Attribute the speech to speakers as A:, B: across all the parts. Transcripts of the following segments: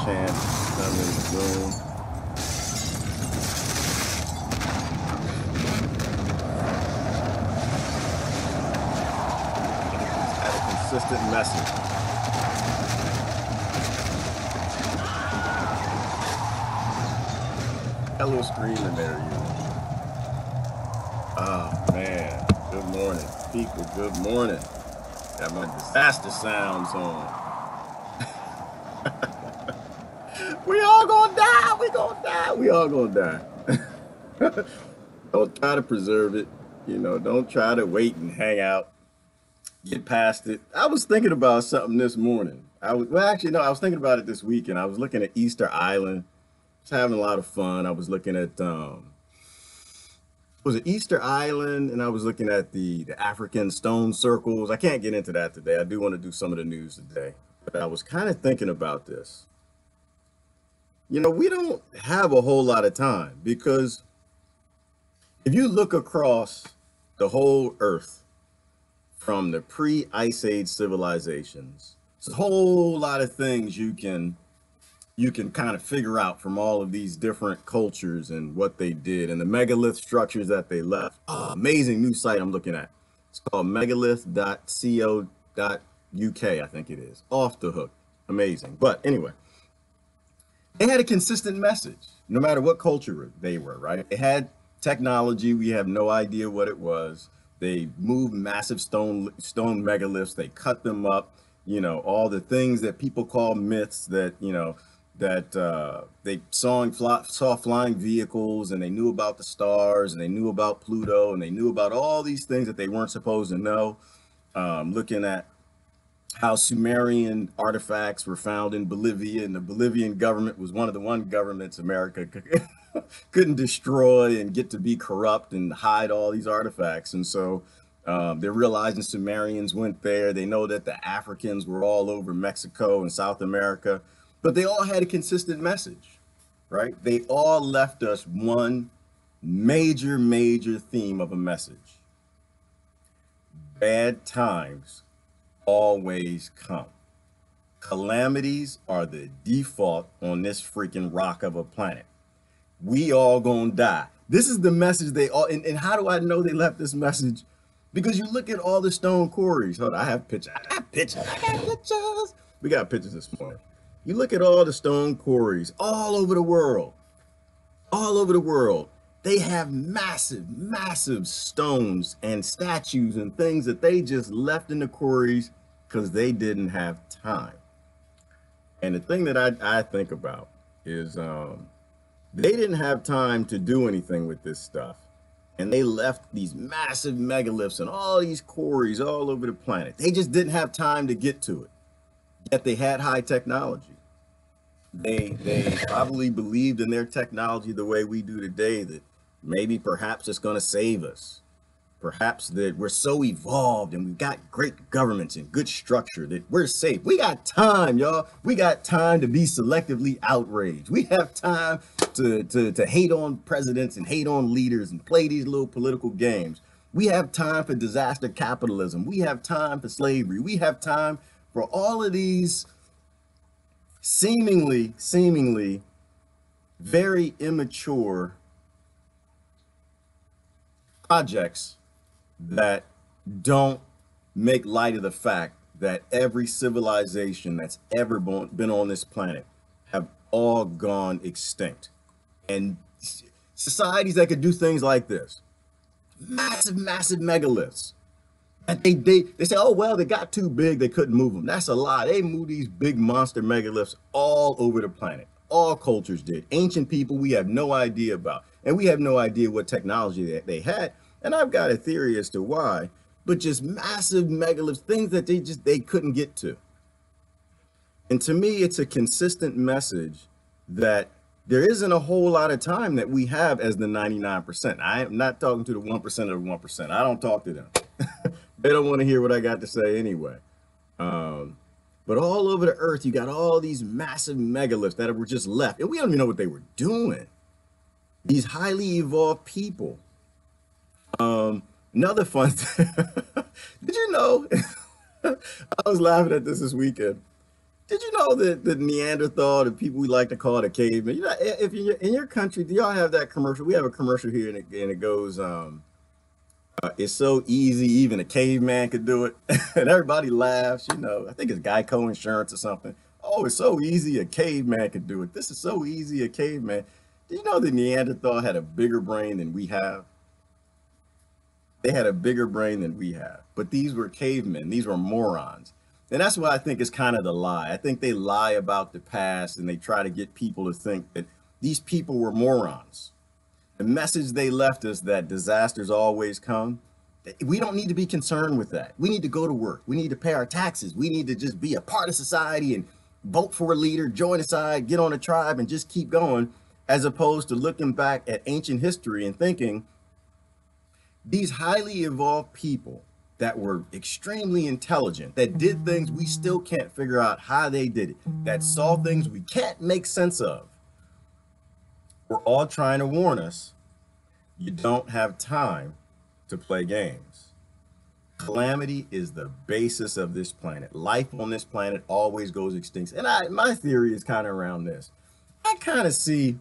A: chance to come in the room. Had a consistent message. Hello, screaming there, you. Oh man, good morning, people. Good morning. Got my disaster sounds on. We all gonna die. We gonna die. We all gonna die. Don't try to preserve it. Don't try to wait and hang out. Get past it. I was thinking about something this morning. Actually, no, I was thinking about it this weekend. I was looking at Easter Island. I was having a lot of fun. I was looking at was it Easter Island, and I was looking at the African stone circles. I can't get into that today. I do want to do some of the news today, but I was kind of thinking about this. We don't have a whole lot of time because if you look across the whole earth from the pre-Ice Age civilizations, there's a whole lot of things you can kind of figure out from all of these different cultures and what they did and the megalith structures that they left. Oh, amazing new site I'm looking at. It's called megalith.co.uk, I think it is. Off the hook. Amazing. But anyway, they had a consistent message, no matter what culture they were, right? They had technology. We have no idea what it was. They moved massive stone megaliths. They cut them up, all the things that people call myths that, they saw flying vehicles, and they knew about the stars, and they knew about Pluto, and they knew about all these things that they weren't supposed to know. Looking at how Sumerian artifacts were found in Bolivia, and the Bolivian government was one of the governments America couldn't destroy and get to be corrupt and hide all these artifacts. And so they're realizing Sumerians went there. They know that the Africans were all over Mexico and South America, but they all had a consistent message, right? They all left us one major theme of a message. Bad times always come. Calamities are the default on this freaking rock of a planet. We all gonna die. This is the message they all, and how do I know they left this message? Because you look at all the stone quarries. Hold on, I have pictures. We got pictures this morning. You look at all the stone quarries all over the world. All over the world. They have massive stones and statues and things that they just left in the quarries because they didn't have time. And the thing that I think about is they didn't have time to do anything with this stuff. And they left these massive megaliths and all these quarries all over the planet. They just didn't have time to get to it. Yet they had high technology. They probably believed in their technology the way we do today, that maybe perhaps it's going to save us. Perhaps that we're so evolved and we've got great governments and good structure that we're safe. We got time, y'all. We got time to be selectively outraged. We have time to hate on presidents and hate on leaders and play these little political games. We have time for disaster capitalism. We have time for slavery. We have time for all of these seemingly very immature projects that don't make light of the fact that every civilization that's ever been on this planet have all gone extinct. And societies that could do things like this, massive megaliths, and they say, oh, well, they got too big, they couldn't move them. That's a lie. They moved these big monster megaliths all over the planet. All cultures did. Ancient people we have no idea about, and we have no idea what technology that they had. And I've got a theory as to why, but just massive megaliths, things that they couldn't get to. And to me, it's a consistent message that there isn't a whole lot of time that we have as the 99%. I am not talking to the 1% of the 1%. I don't talk to them. They don't want to hear what I got to say anyway. But all over the earth, you got all these massive megaliths that were just left, and we don't even know what they were doing. These highly evolved people. Another fun thing, did you know, I was laughing at this weekend. Did you know that the Neanderthal, the people we like to call the cavemen, you know, if you're in your country, do y'all have that commercial? We have a commercial here, and it goes, it's so easy, even a caveman could do it. And everybody laughs, you know. I think it's Geico Insurance or something. Oh, it's so easy, a caveman could do it. This is so easy, a caveman. Do you know the Neanderthal had a bigger brain than we have? They had a bigger brain than we have. But these were cavemen, these were morons. And that's why I think it's kind of the lie. I think they lie about the past and they try to get people to think that these people were morons. The message they left us that disasters always come, we don't need to be concerned with that. We need to go to work. We need to pay our taxes. We need to just be a part of society and vote for a leader, join a side, get on a tribe, and just keep going, as opposed to looking back at ancient history and thinking these highly evolved people that were extremely intelligent, that did things we still can't figure out how they did it, that saw things we can't make sense of, were all trying to warn us, you don't have time to play games. Calamity is the basis of this planet. Life on this planet always goes extinct. And my theory is kind of around this. I kind of see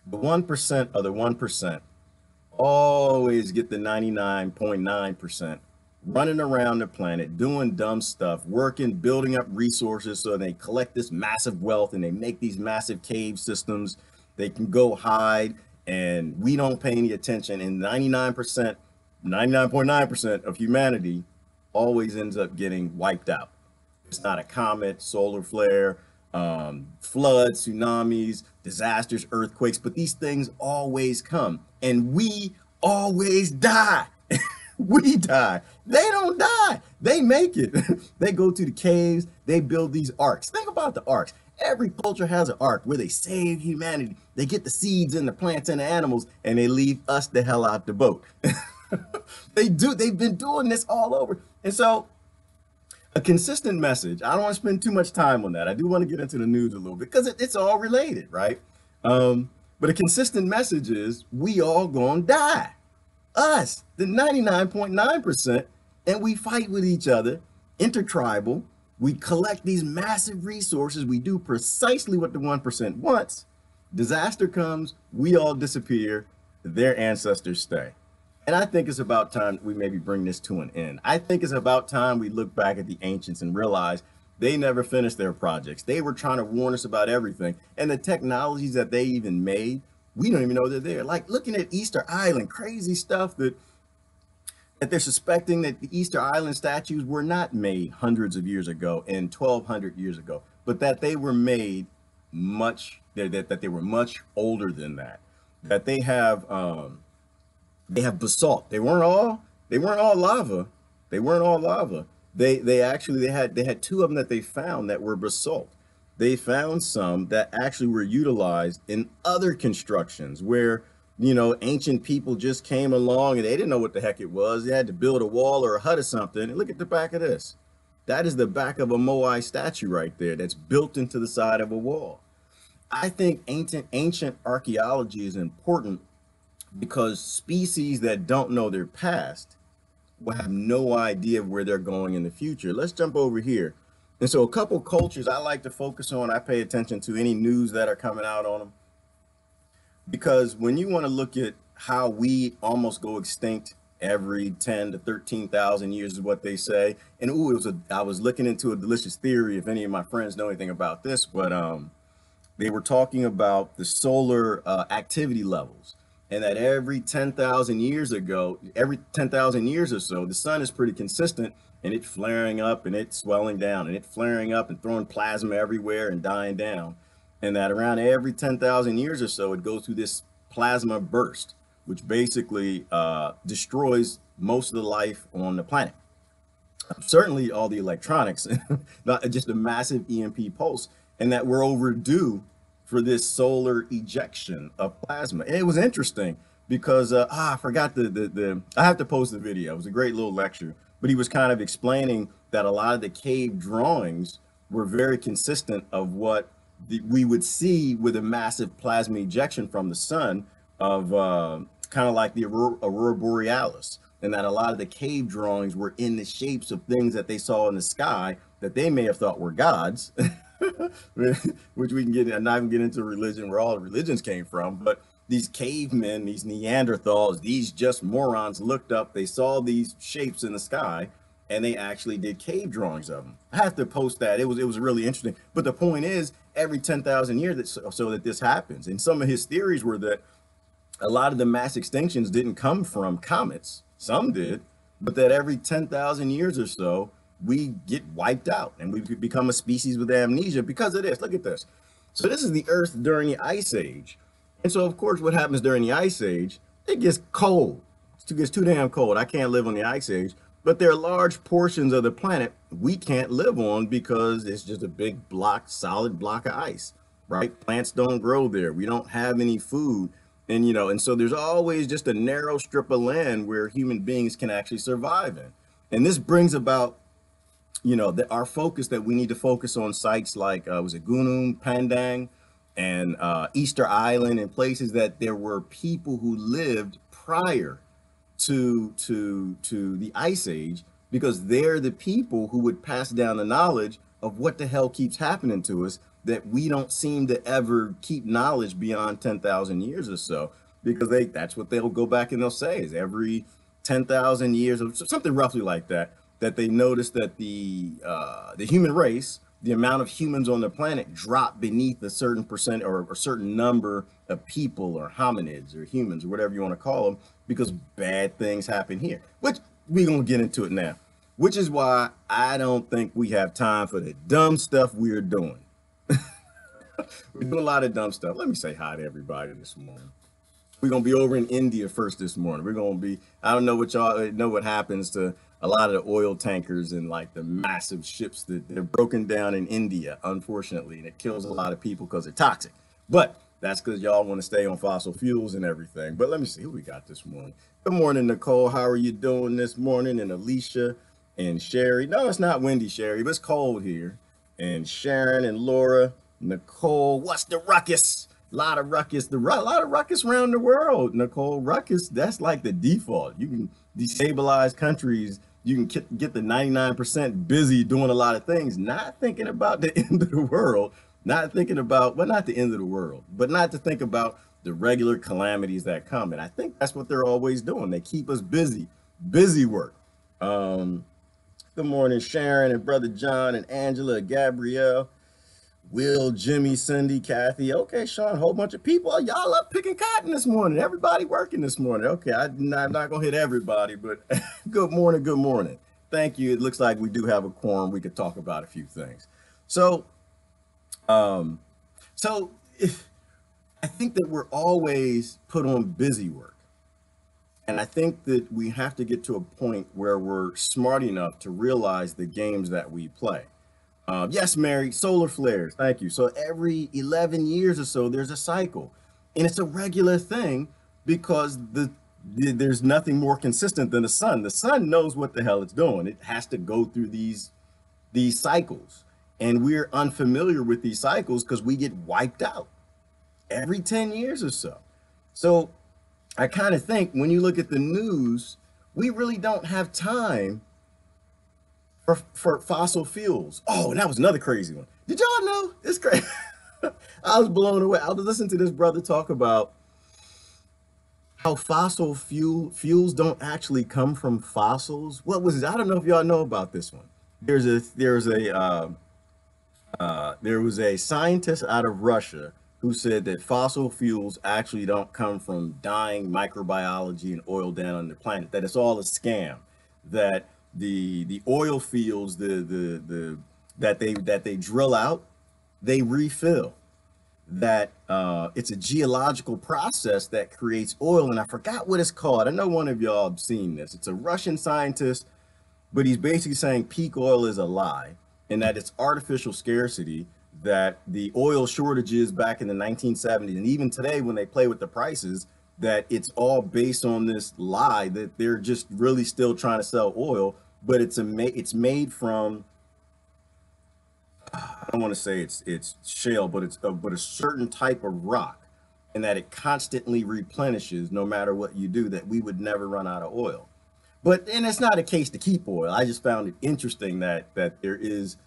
A: the 1% of the 1% always get the 99.9% running around the planet, doing dumb stuff, working, building up resources so they collect this massive wealth and they make these massive cave systems. They can go hide and we don't pay any attention. And 99%, 99.9% of humanity always ends up getting wiped out. It's not a comet, solar flare, floods, tsunamis, disasters, earthquakes, but these things always come and we always die. We die. They don't die. They make it. They go to the caves. They build these arks. Think about the arks. Every culture has an ark where they save humanity. They get the seeds and the plants and the animals and they leave us the hell out the boat. They do. They've been doing this all over. And so a consistent message. I don't want to spend too much time on that. I do want to get into the news a little bit because it's all related, right? But a consistent message is we all gonna die. Us, the 99.9%, and we fight with each other, intertribal. We collect these massive resources. We do precisely what the 1% wants. Disaster comes, we all disappear, their ancestors stay. And I think it's about time we maybe bring this to an end. I think it's about time we look back at the ancients and realize they never finished their projects. They were trying to warn us about everything. And the technologies that they even made, we don't even know they're there. Like looking at Easter Island, crazy stuff that they're suspecting that the Easter Island statues were not made hundreds of years ago and 1,200 years ago, but that they were made much, that they were much older than that. That they have basalt. They weren't all lava. They weren't all lava. They had two of them that they found that were basalt. They found some that actually were utilized in other constructions where, you know, ancient people just came along and they didn't know what the heck it was. They had to build a wall or a hut or something. And look at the back of this. That is the back of a Moai statue right there that's built into the side of a wall. I think ancient archaeology is important because species that don't know their past will have no idea where they're going in the future. Let's jump over here. And so a couple cultures I like to focus on, I pay attention to any news that are coming out on them. Because when you want to look at how we almost go extinct every 10 to 13,000 years is what they say. And I was looking into a delicious theory, if any of my friends know anything about this, but they were talking about the solar activity levels. And that every 10,000 years ago, every 10,000 years or so, the sun is pretty consistent and it's flaring up and it's swelling down and it's flaring up and throwing plasma everywhere and dying down. And that around every 10,000 years or so, it goes through this plasma burst, which basically destroys most of the life on the planet. Certainly all the electronics, not just a massive EMP pulse, and that we're overdue for this solar ejection of plasma. And it was interesting because I forgot I have to post the video. It was a great little lecture, but he was kind of explaining that a lot of the cave drawings were very consistent of what we would see with a massive plasma ejection from the sun of kind of like the aurora borealis. and that a lot of the cave drawings were in the shapes of things that they saw in the sky that they may have thought were gods, which we can get, and not even get into religion, where all religions came from, but these cavemen, these Neanderthals, these just morons looked up, they saw these shapes in the sky, and they actually did cave drawings of them. I have to post that. It was really interesting. But the point is, every 10,000 years so that this happens. And some of his theories were that a lot of the mass extinctions didn't come from comets. Some did, but that every 10,000 years or so, we get wiped out and we become a species with amnesia because of this. Look at this. So this is the Earth during the Ice Age. And so, of course, what happens during the Ice Age, it gets cold. It gets too damn cold. I can't live on the Ice Age. But there are large portions of the planet we can't live on because it's just a big block, solid block of ice, right? Plants don't grow there. We don't have any food. And, and so there's always just a narrow strip of land where human beings can actually survive in. And this brings about, our focus, that we need to focus on sites like, was it Gunung, Pandang, and Easter Island, and places that there were people who lived prior to the Ice Age, because they're the people who would pass down the knowledge of what the hell keeps happening to us, that we don't seem to ever keep knowledge beyond 10,000 years or so, because that's what they'll go back and they'll say is every 10,000 years or something roughly like that, that they notice that the human race, the amount of humans on the planet, dropped beneath a certain percent or a certain number of people or hominids or humans or whatever you want to call them, because bad things happen here, which we're going to get into it now, which is why I don't think we have time for the dumb stuff we're doing. We're doing a lot of dumb stuff. Let me say hi to everybody this morning. We're going to be over in India first this morning. We're going to be, I don't know what y'all know what happens to a lot of the oil tankers and like the massive ships that they're broken down in India, unfortunately, and it kills a lot of people because they're toxic. But that's because y'all want to stay on fossil fuels and everything. But let me see who we got this morning. Good morning, Nicole. How are you doing this morning? And Alicia and Sherry. No, it's not windy, Sherry, but it's cold here. And Sharon and Laura, Nicole. What's the ruckus? A lot of ruckus. A lot of ruckus around the world, Nicole. Ruckus, that's like the default. You can destabilize countries. You can get the 99% busy doing a lot of things, not thinking about the end of the world, not thinking about, well, not the end of the world, but not to think about the regular calamities that come. And I think that's what they're always doing. They keep us busy work. Good morning, Sharon and Brother John and Angela, Gabrielle, Will, Jimmy, Cindy, Kathy. Okay, Sean, a whole bunch of people. Y'all up picking cotton this morning. Everybody working this morning. Okay, I'm not going to hit everybody, but good morning, good morning. Thank you. It looks like we do have a quorum. We could talk about a few things. So, I think that we're always put on busy work. And I think that we have to get to a point where we're smart enough to realize the games that we play. Yes, Mary, solar flares. Thank you. So every 11 years or so, there's a cycle. And it's a regular thing because there's nothing more consistent than the sun. The sun knows what the hell it's doing. It has to go through these cycles. And we're unfamiliar with these cycles because we get wiped out every 10 years or so. So I kind of think when you look at the news, we really don't have time for fossil fuels. Oh, and that was another crazy one. Did y'all know? It's crazy. I was blown away. I was listening to this brother talk about how fossil fuels don't actually come from fossils. What was it? I don't know if y'all know about this one. There was a scientist out of Russia who said that fossil fuels actually don't come from dying microbiology and oil down on the planet, that it's all a scam, that the oil fields that they drill out, they refill, that it's a geological process that creates oil. And I forgot what it's called. I know one of y'all have seen this. It's a Russian scientist, but he's basically saying peak oil is a lie and that it's artificial scarcity, that the oil shortages back in the 1970s and even today when they play with the prices, that it's all based on this lie that they're just really still trying to sell oil, but it's made from, I don't want to say it's shale, but it's but a certain type of rock, and that it constantly replenishes no matter what you do, that we would never run out of oil. and it's not a case to keep oil. I just found it interesting that there is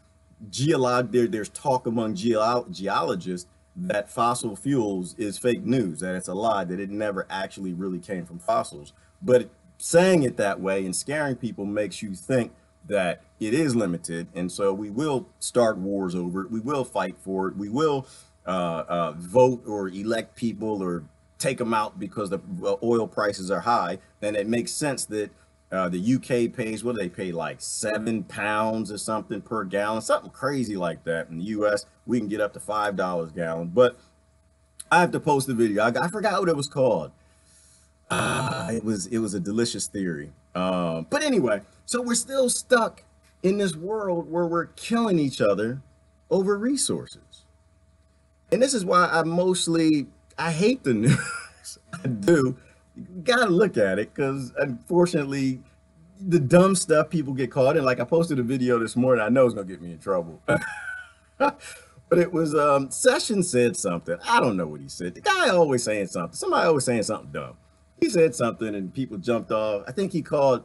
A: there's talk among geologists that fossil fuels is fake news, that it's a lie, that it never actually really came from fossils. But saying it that way and scaring people makes you think that it is limited, and so we will start wars over it. We will fight for it. We will vote or elect people or take them out because the oil prices are high. Then it makes sense that the UK pays, what do they pay, like £7 or something per gallon, something crazy like that. In the US, we can get up to $5 a gallon. But I have to post the video. I forgot what it was called. It was a delicious theory. But anyway, so we're still stuck in this world where we're killing each other over resources. And this is why I hate the news. I do. You gotta look at it, because unfortunately, the dumb stuff people get caught in. Like, I posted a video this morning. I know it's gonna get me in trouble. But it was Sessions said something. I don't know what he said. The guy always saying something. Somebody always saying something dumb. He said something and people jumped off. I think he called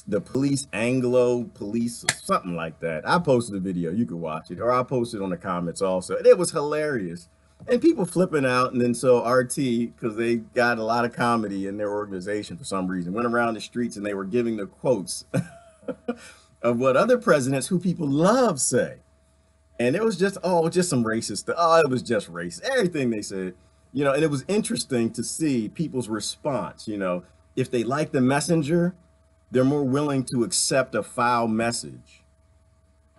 A: the police Anglo police or something like that. I posted a video. You can watch it, or I'll post it on the comments also. And it was hilarious. And people flipping out. And then so RT, because they got a lot of comedy in their organization for some reason, went around the streets and they were giving the quotes of what other presidents who people love say. And it was just some racist stuff. Oh, it was just racist. Everything they said, and it was interesting to see people's response. If they like the messenger, they're more willing to accept a foul message.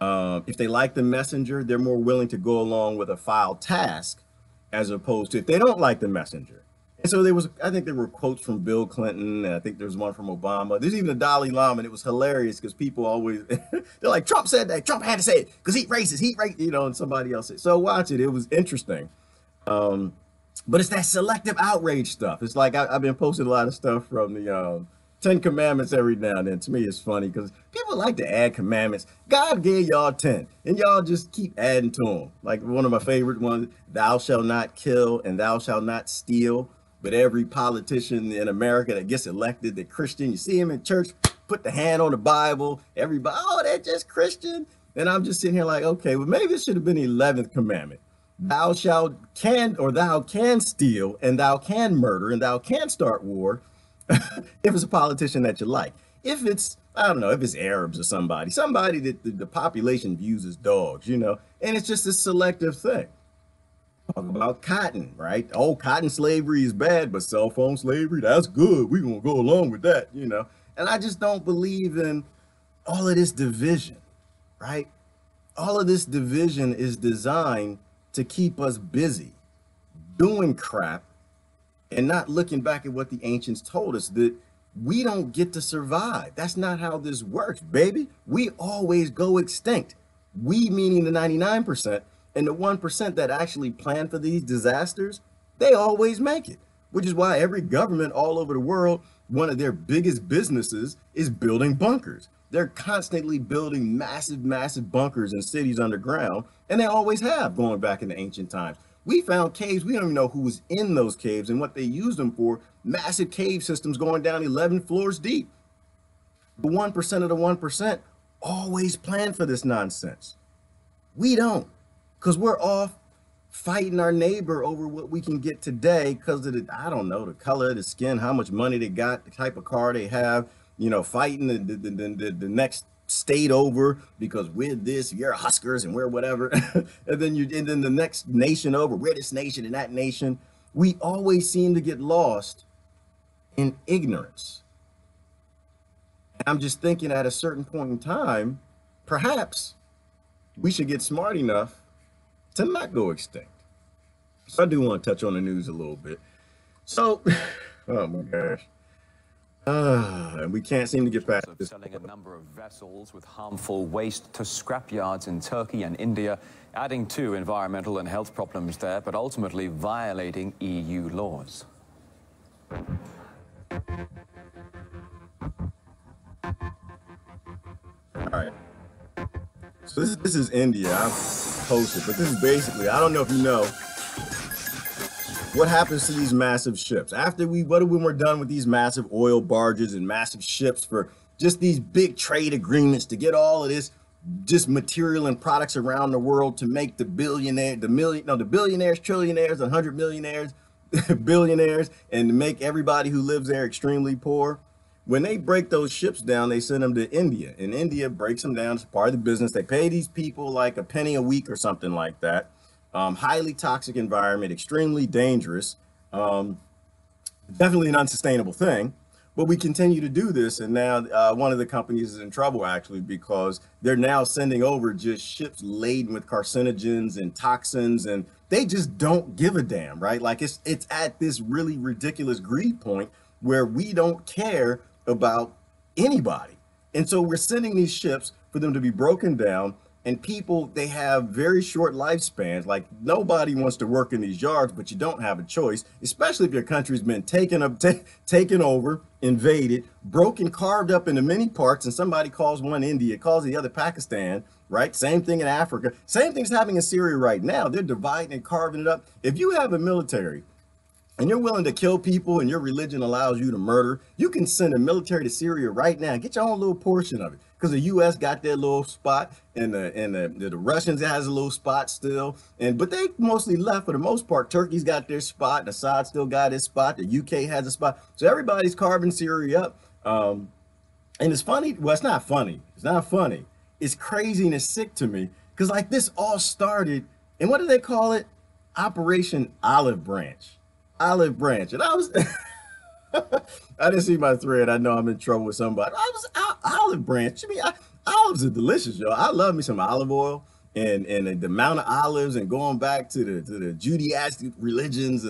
A: If they like the messenger, they're more willing to go along with a foul task, as opposed to if they don't like the messenger. And so I think there were quotes from Bill Clinton, and I think there's one from Obama. There's even a Dalai Lama, and it was hilarious because people always, they're like, Trump said that, Trump had to say it because he racist, and somebody else said. So watch it, it was interesting. But it's that selective outrage stuff. It's like I've been posting a lot of stuff from the 10 commandments every now and then. To me, it's funny because people like to add commandments. God gave y'all 10 and y'all just keep adding to them. Like one of my favorite ones, thou shalt not kill and thou shalt not steal. But every politician in America that gets elected, they're Christian. You see him in church, put the hand on the Bible. Everybody, oh, they're just Christian. And I'm just sitting here like, okay, well, maybe this should have been the 11th commandment. Thou can steal, and thou can murder, and thou can start war if it's a politician that you like. If it's, I don't know, if it's Arabs or somebody that the population views as dogs, and it's just a selective thing. Talk about cotton, right? Oh, cotton slavery is bad, but cell phone slavery, that's good. We're going to go along with that, And I just don't believe in all of this division, right? All of this division is designed to keep us busy doing crap and not looking back at what the ancients told us, that we don't get to survive. That's not how this works, baby. We always go extinct. We, meaning the 99%, and the 1% that actually plan for these disasters, they always make it, which is why every government all over the world, one of their biggest businesses is building bunkers. They're constantly building massive, massive bunkers in cities underground, and they always have, going back in the ancient times. We found caves, we don't even know who was in those caves and what they used them for. Massive cave systems going down 11 floors deep. The 1% of the 1% always plan for this nonsense. We don't, because we're off fighting our neighbor over what we can get today because of I don't know, the color of the skin, how much money they got, the type of car they have, fighting the next state over because we're this, you're Huskers and we're whatever. and then the next nation over, we're this nation and that nation. We always seem to get lost in ignorance. And I'm just thinking at a certain point in time, perhaps we should get smart enough to not go extinct. So I do want to touch on the news a little bit. So, oh my gosh. And we can't seem to get past this.
B: Selling a number of vessels with harmful waste to scrapyards in Turkey and India, adding to environmental and health problems there, but ultimately violating EU laws.
A: All right. So this is India. I posted, but this is basically, I don't know if you know, what happens to these massive ships after when we're done with these massive oil barges and massive ships for just these big trade agreements to get all of this just material and products around the world to make the billionaire, the million, no, the billionaires, trillionaires, 100 millionaires, billionaires, and to make everybody who lives there extremely poor. When they break those ships down, they send them to India, and India breaks them down as part of the business. They pay these people like a penny a week or something like that. Highly toxic environment, extremely dangerous, definitely an unsustainable thing. But we continue to do this, and now one of the companies is in trouble actually because they're now sending over just ships laden with carcinogens and toxins, and they just don't give a damn, right? Like it's at this really ridiculous greed point where we don't care about anybody. And so we're sending these ships for them to be broken down, and people, they have very short lifespans. Like nobody wants to work in these yards, but you don't have a choice, especially if your country's been taken over, invaded, broken, carved up into many parts, and somebody calls one India, calls the other Pakistan, right? Same thing in Africa. Same thing's happening in Syria right now. They're dividing and carving it up. If you have a military and you're willing to kill people and your religion allows you to murder, you can send a military to Syria right now and get your own little portion of it. Because the U.S. got their little spot, and the Russians has a little spot still, but they mostly left for the most part. Turkey's got their spot, and Assad still got his spot. The UK has a spot, so everybody's carving Syria up. And it's funny. Well, it's not funny. It's not funny. It's crazy and it's sick to me because like this all started, and what do they call it? Operation Olive Branch. Olive Branch, and I was. I didn't see my thread. I know I'm in trouble with somebody. I was Olive Branch. I mean, olives are delicious, yo. I love me some olive oil and the amount of olives, and going back to the Judaic religions,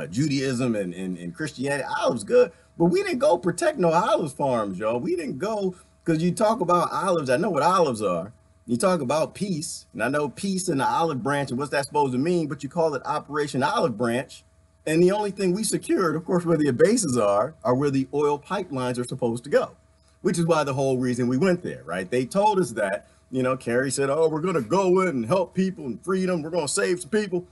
A: Judaism and Christianity. Olives good, but we didn't go protect no olive farms, yo. We didn't go because you talk about olives. I know what olives are. You talk about peace, and I know peace and the olive branch and what's that supposed to mean, but you call it Operation Olive Branch. And the only thing we secured, of course, where the bases are where the oil pipelines are supposed to go, which is why the whole reason we went there, right? They told us that, Kerry said, oh, we're going to go in and help people and freedom. We're going to save some people.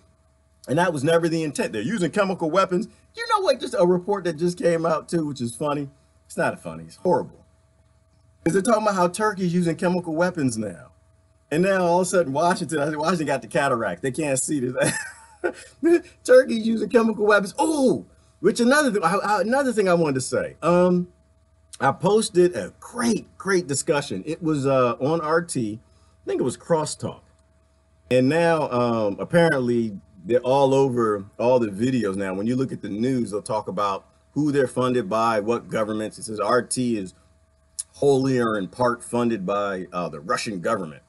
A: And that was never the intent. They're using chemical weapons. You know what? Just a report that just came out, too, which is funny. It's not funny. It's horrible. Because they're talking about how Turkey's using chemical weapons now. And now all of a sudden, Washington got the cataract. They can't see this. Turkey's using chemical weapons. Oh, which another thing I wanted to say. I posted a great discussion. It was on RT. I think it was Crosstalk. And now apparently they're all over all the videos now. When you look at the news, they'll talk about who they're funded by, what governments. It says RT is wholly or in part funded by the Russian government.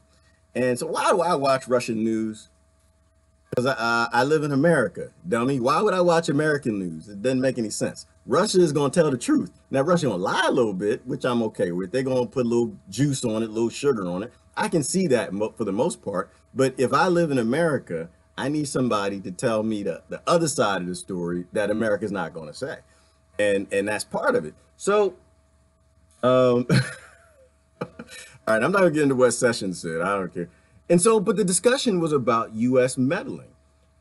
A: And so why do I watch Russian news? Because I live in America, dummy. Why would I watch American news? It doesn't make any sense. Russia is going to tell the truth. Now, Russia going to lie a little bit, which I'm okay with. They're going to put a little juice on it, a little sugar on it. I can see that for the most part. But if I live in America, I need somebody to tell me the other side of the story that America's not going to say. And that's part of it. So, all right, I'm not going to get into what Sessions said. I don't care. And so, but the discussion was about U.S. meddling.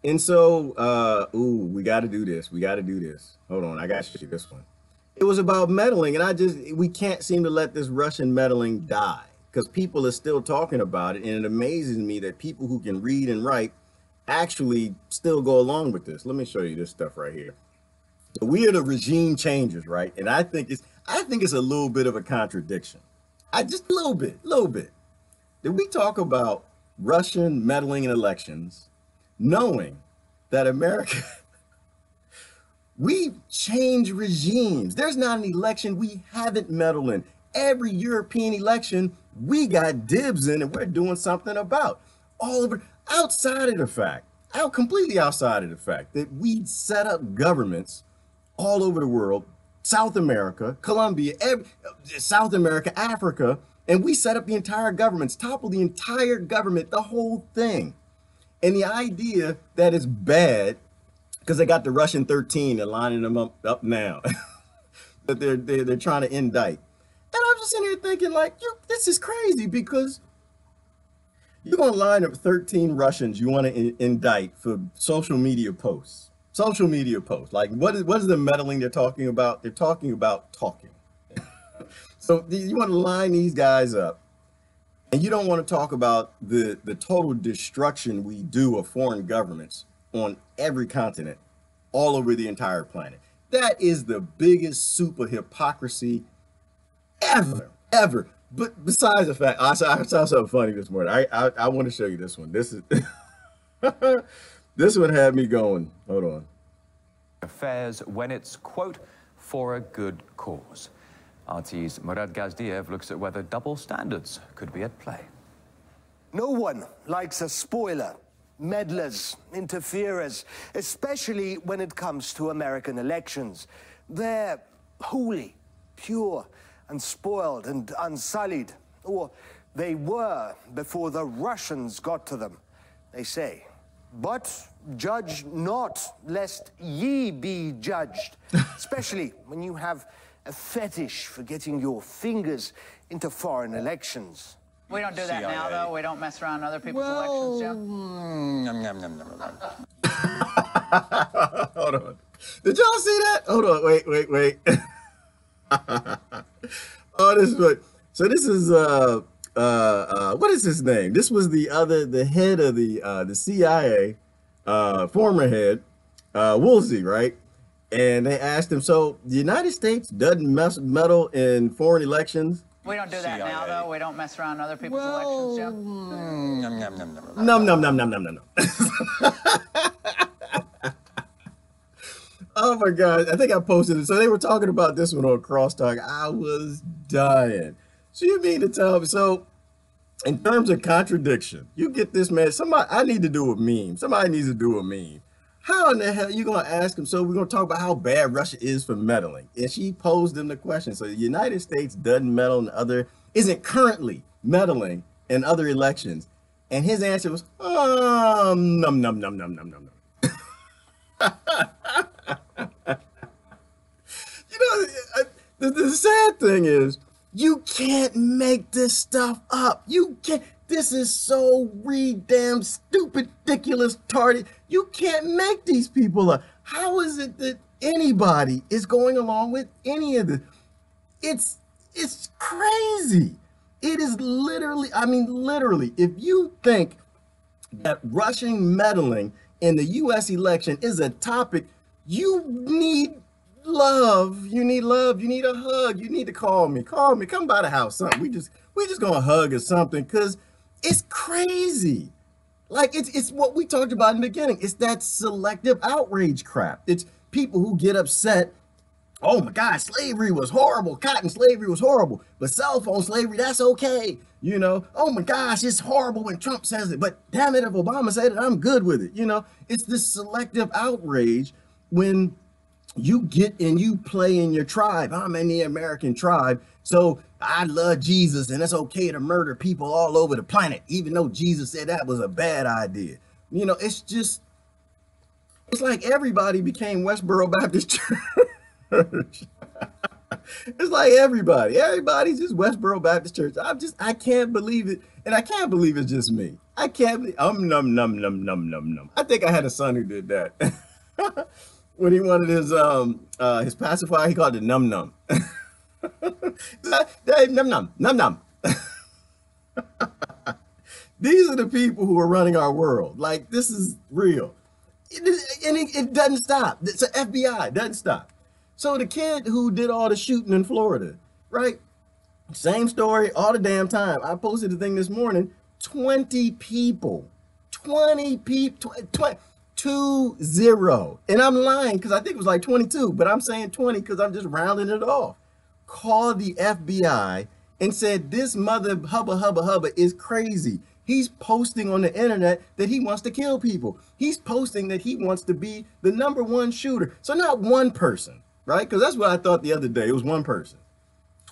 A: And so, we got to do this. We got to do this. Hold on, I got to show you this one. It was about meddling, and we can't seem to let this Russian meddling die because people are still talking about it. And it amazes me that people who can read and write actually still go along with this. Let me show you this stuff right here. So we are the regime changers, right? And I think it's a little bit of a contradiction. Just a little bit. Did we talk about Russian meddling in elections, knowing that America, we change regimes. There's not an election we haven't meddled in. Every European election, we got dibs in and we're doing something about. All over, completely outside of the fact that we set up governments all over the world, South America, Colombia, South America, Africa, and we set up the entire governments, topple the entire government, the whole thing. And the idea that it's bad because they got the Russian 13 and lining them up now that they're trying to indict. And I'm just sitting here thinking like, this is crazy because you're going to line up 13 Russians you want to indict for social media posts. Social media posts. Like what is the meddling they're talking about? They're talking about talking. So you want to line these guys up, and you don't want to talk about the total destruction we do of foreign governments on every continent, all over the entire planet. That is the biggest super hypocrisy ever. But besides the fact, I saw something funny this morning. I want to show you this one. This is this one had me going. Hold on.
B: Affairs when it's, quote, for a good cause. RT's Murad Gazdiev looks at whether double standards could be at play.
C: No one likes a spoiler, meddlers, interferers, especially when it comes to American elections. They're holy, pure, unspoiled and unsullied. Or they were before the Russians got to them, they say. But judge not, lest ye be judged, especially when you have a fetish for getting your fingers into foreign elections.
D: We don't do that now, though. We don't mess around other people's elections,
A: Hold on. Did y'all see that? Hold on. Wait. Oh, this is what. So this is what is his name? This was the head of the CIA, former head, Woolsey, right? And they asked him, so the United States doesn't meddle in foreign elections?
D: We don't do that now, though. We don't mess around other people's elections,
A: Num. Oh my God, I think I posted it. So they were talking about this one on Crosstalk. I was dying. So you mean to tell me, so in terms of contradiction, you get this man, I need to do a meme. Somebody needs to do a meme. How in the hell are you going to ask him? So we're going to talk about how bad Russia is for meddling. And she posed him the question. So the United States isn't currently meddling in other elections. And his answer was, num. The sad thing is, you can't make this stuff up. You can't. This is so damn stupid, ridiculous, tardy. You can't make these people up. How is it that anybody is going along with any of this? It's crazy. It is literally, if you think that Russian meddling in the U.S. election is a topic, you need love. You need a hug. You need to call me. Come by the house. Something. We just gonna hug or something, because it's crazy. Like it's what we talked about in the beginning. It's that selective outrage crap. It's people who get upset. Oh my God, slavery was horrible. Cotton slavery was horrible. But cell phone slavery, that's okay. You know, oh my gosh, it's horrible when Trump says it. But damn it, if Obama said it, I'm good with it. You know, it's this selective outrage when you get and you play in your tribe. I'm in the American tribe, so I love Jesus, and it's okay to murder people all over the planet, even though Jesus said that was a bad idea. You know, it's like everybody became Westboro Baptist Church. It's like everybody's just Westboro Baptist Church. I can't believe it, and I can't believe it's just me. I can't believe, num. I think I had a son who did that. When he wanted his pacifier, he called it num. Num. These are the people who are running our world. Like, this is real. It doesn't stop. It's an FBI. It doesn't stop. So the kid who did all the shooting in Florida, right? Same story all the damn time. I posted the thing this morning. 20 people. 20. And I'm lying because I think it was like 22, but I'm saying 20 because I'm just rounding it off. Called the FBI and said, this mother hubba is crazy. He's posting on the internet that he wants to kill people. He's posting that he wants to be the #1 shooter. So not one person, right? Because that's what I thought the other day. It was one person.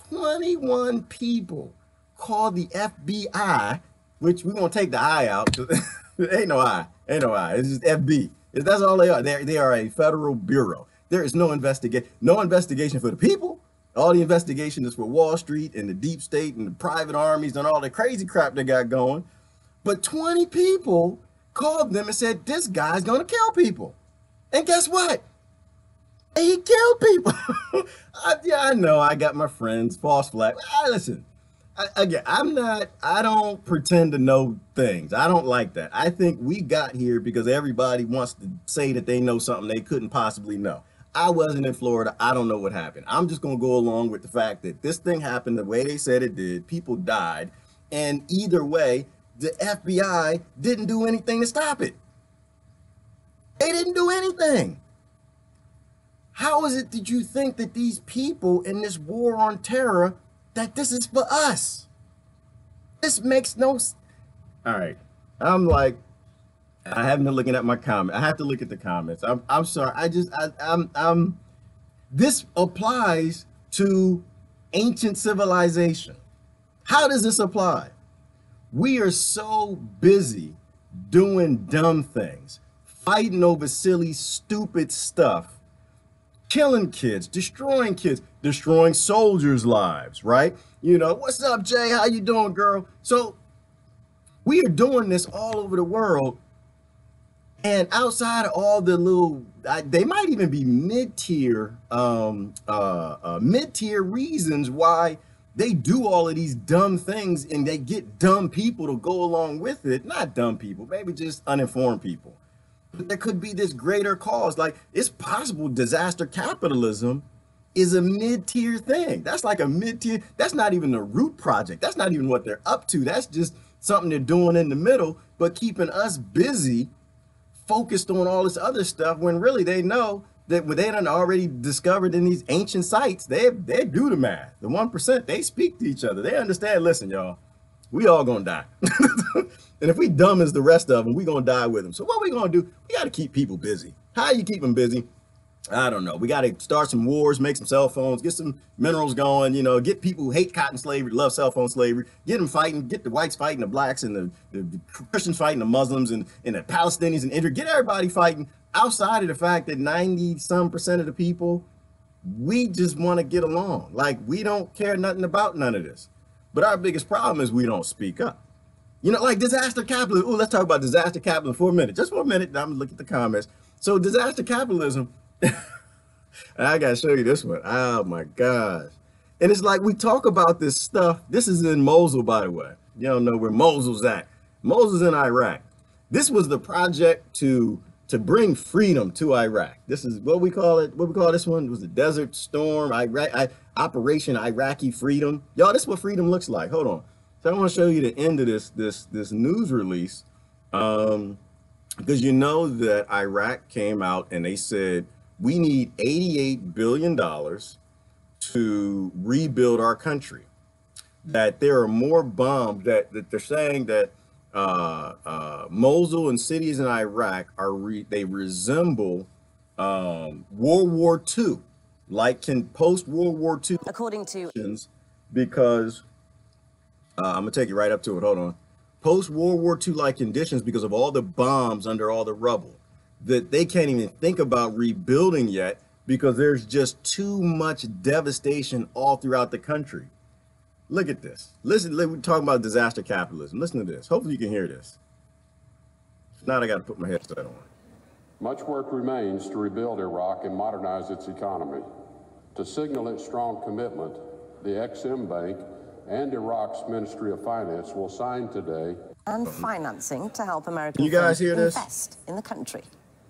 A: 21 people called the FBI, which we're going to take the I out. Ain't no I. It's just FB. That's all they are. They are a federal bureau. There is no investigation for the people. All the investigation is for Wall Street and the deep state and the private armies and all the crazy crap they got going. But 20 people called them and said, this guy's going to kill people. And guess what? He killed people. Yeah, I know. I got my friends, false flag. Listen, again, I don't pretend to know things. I don't like that. I think we got here because everybody wants to say that they know something they couldn't possibly know. I wasn't in Florida. I don't know what happened. I'm just going to go along with the fact that this thing happened the way they said it did. People died. And either way, the FBI didn't do anything to stop it. They didn't do anything. How is it that you think that these people in this war on terror, that this is for us? This makes no sense. All right. I'm like, I haven't been looking at my comment. I have to look at the comments. I'm sorry. This applies to ancient civilization. How does this apply? We are so busy doing dumb things, fighting over silly, stupid stuff, killing kids, destroying soldiers' lives, right? You know, what's up, Jay? How you doing, girl? So we are doing this all over the world. And outside of all the little, they might even be mid-tier reasons why they do all of these dumb things and they get dumb people to go along with it. Not dumb people, maybe just uninformed people. But there could be this greater cause. Like, it's possible disaster capitalism is a mid-tier thing. That's like a mid-tier, that's not even the root project. That's not even what they're up to. That's just something they're doing in the middle, but keeping us busy focused on all this other stuff when really they know that when they done already discovered in these ancient sites, they do the math. The 1%, they speak to each other. They understand, listen, y'all, we all gonna die. And if we dumb as the rest of them, we gonna die with them. So what we gonna do? We gotta keep people busy. How you keep them busy? I don't know. We got to start some wars, make some cell phones, get some minerals going, you know, get people who hate cotton slavery, love cell phone slavery, get them fighting, get the whites fighting the blacks and the Christians fighting the Muslims and the Palestinians and Israel, get everybody fighting outside of the fact that 90% of the people, we just want to get along. Like, we don't care nothing about none of this. But our biggest problem is we don't speak up. You know, like disaster capitalism. Oh, let's talk about disaster capitalism for a minute. Just for a minute. Now I'm going to look at the comments. So disaster capitalism, I gotta show you this one. Oh my gosh. And it's like we talk about this stuff. This is in Mosul, by the way. You don't know where Mosul's at. Mosul's in Iraq. This was the project to bring freedom to Iraq. This is what we call it. What we call this one? It was the Desert Storm, Operation Iraqi Freedom. Y'all, this is what freedom looks like. Hold on. So I want to show you the end of this news release. Because you know that Iraq came out and they said, we need $88 billion to rebuild our country. That there are more bombs, that they're saying that Mosul and cities in Iraq they resemble World War II, like post World War II.
E: According to,
A: because I'm gonna take you right up to it. Hold on. Post World War II like conditions because of all the bombs under all the rubble, that they can't even think about rebuilding yet because there's just too much devastation all throughout the country. Look at this. Listen, we're talking about disaster capitalism. Listen to this. Hopefully you can hear this. If not, I got to put my headset on.
F: Much work remains to rebuild Iraq and modernize its economy. To signal its strong commitment, the Ex-Im Bank and Iraq's Ministry of Finance will sign today
E: and financing to help American
A: you guys hear this?
E: Invest in the country.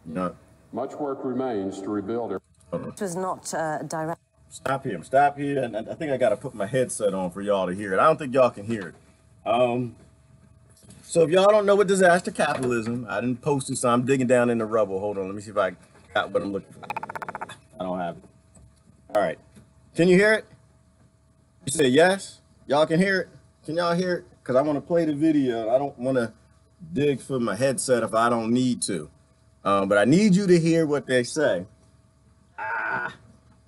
A: No.
F: Much work remains to rebuild Iraq.
E: It was not direct.
A: Stop here. And I think I got to put my headset on for y'all to hear it. I don't think y'all can hear it. So if y'all don't know what disaster capitalism, I didn't post it, so I'm digging down in the rubble. Hold on, let me see if I got what I'm looking for. I don't have it. All right. Can you hear it? You say yes? Y'all can hear it? Can y'all hear it? Because I want to play the video. I don't want to dig for my headset if I don't need to. But I need you to hear what they say.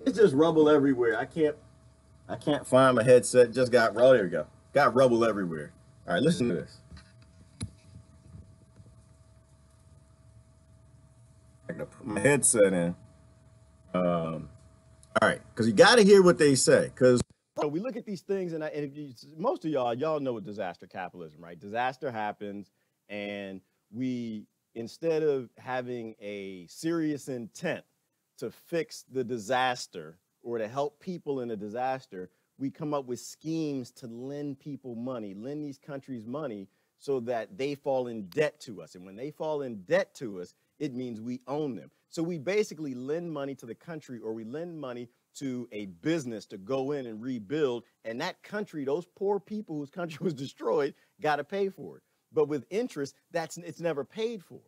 A: It's just rubble everywhere. I can't find my headset. Just got, oh, there we go. Got rubble everywhere. All right, listen to this. I gotta put my headset in. All right, because you got to hear what they say. Because we look at these things, and if most of y'all know what disaster capitalism, right? Disaster happens, and we, instead of having a serious intent to fix the disaster or to help people in a disaster, we come up with schemes to lend people money, lend these countries money so that they fall in debt to us. And when they fall in debt to us, it means we own them. So we basically lend money to the country, or we lend money to a business to go in and rebuild. And that country, those poor people whose country was destroyed, got to pay for it. But with interest, it's never paid for.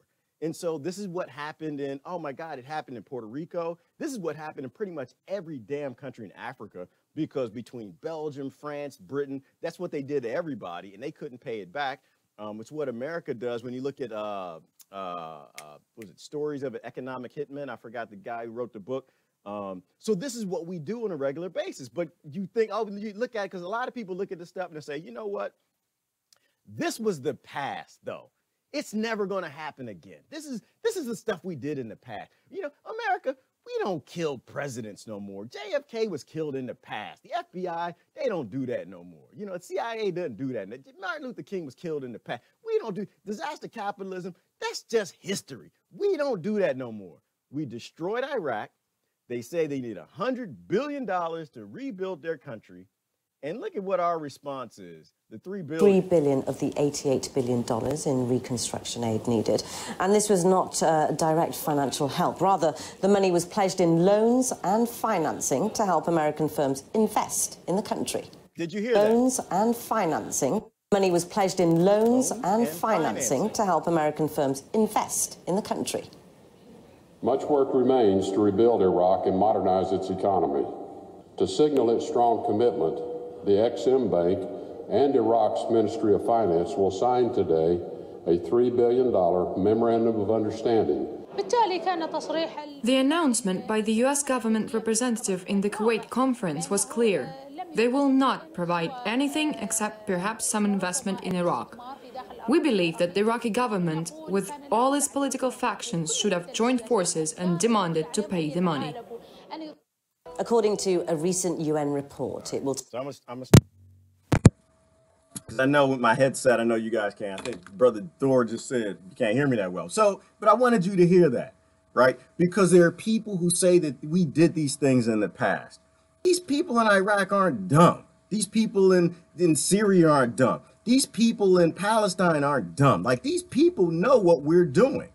A: And so this is what happened in, oh my God, it happened in Puerto Rico. This is what happened in pretty much every damn country in Africa, because between Belgium, France, Britain, that's what they did to everybody, and they couldn't pay it back. It's what America does when you look at, was it Stories of an Economic Hitman? I forgot the guy who wrote the book. So this is what we do on a regular basis. But you think, oh, you look at it, because a lot of people look at this stuff and they say, you know what? This was the past, though. It's never going to happen again. This is the stuff we did in the past. You know, America, we don't kill presidents no more. JFK was killed in the past. The FBI, they don't do that no more. You know, the CIA doesn't do that. Martin Luther King was killed in the past. We don't do disaster capitalism. That's just history. We don't do that no more. We destroyed Iraq. They say they need $100 billion to rebuild their country. And look at what our response is. The $3
E: billion of the $88 billion in reconstruction aid needed. And this was not direct financial help. Rather, the money was pledged in loans and financing to help American firms invest in the country.
A: Did you hear that?
E: Loans and financing. Money was pledged in loans and financing to help American firms invest in the country.
F: Much work remains to rebuild Iraq and modernize its economy. To signal its strong commitment, the Exim Bank and Iraq's Ministry of Finance will sign today a $3 billion memorandum of understanding.
G: The announcement by the U.S. government representative in the Kuwait conference was clear. They will not provide anything except perhaps some investment in Iraq. We believe that the Iraqi government, with all its political factions, should have joined forces and demanded to pay the money.
E: According to a recent UN report, it will...
A: Because I know with my headset, I know you guys can. I think Brother Thor just said you can't hear me that well. So, but I wanted you to hear that, right? Because there are people who say that we did these things in the past. These people in Iraq aren't dumb. These people in Syria aren't dumb. These people in Palestine aren't dumb. Like, these people know what we're doing.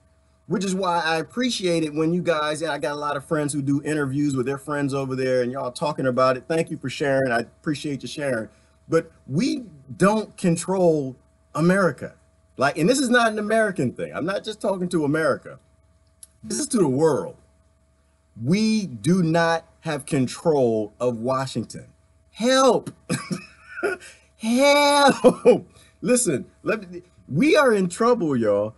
A: Which is why I appreciate it when you guys, and I got a lot of friends who do interviews with their friends over there and y'all talking about it. Thank you for sharing. I appreciate you sharing. But we don't control America. Like, and this is not an American thing. I'm not just talking to America. This is to the world. We do not have control of Washington. Help. Help. Listen, we are in trouble, y'all.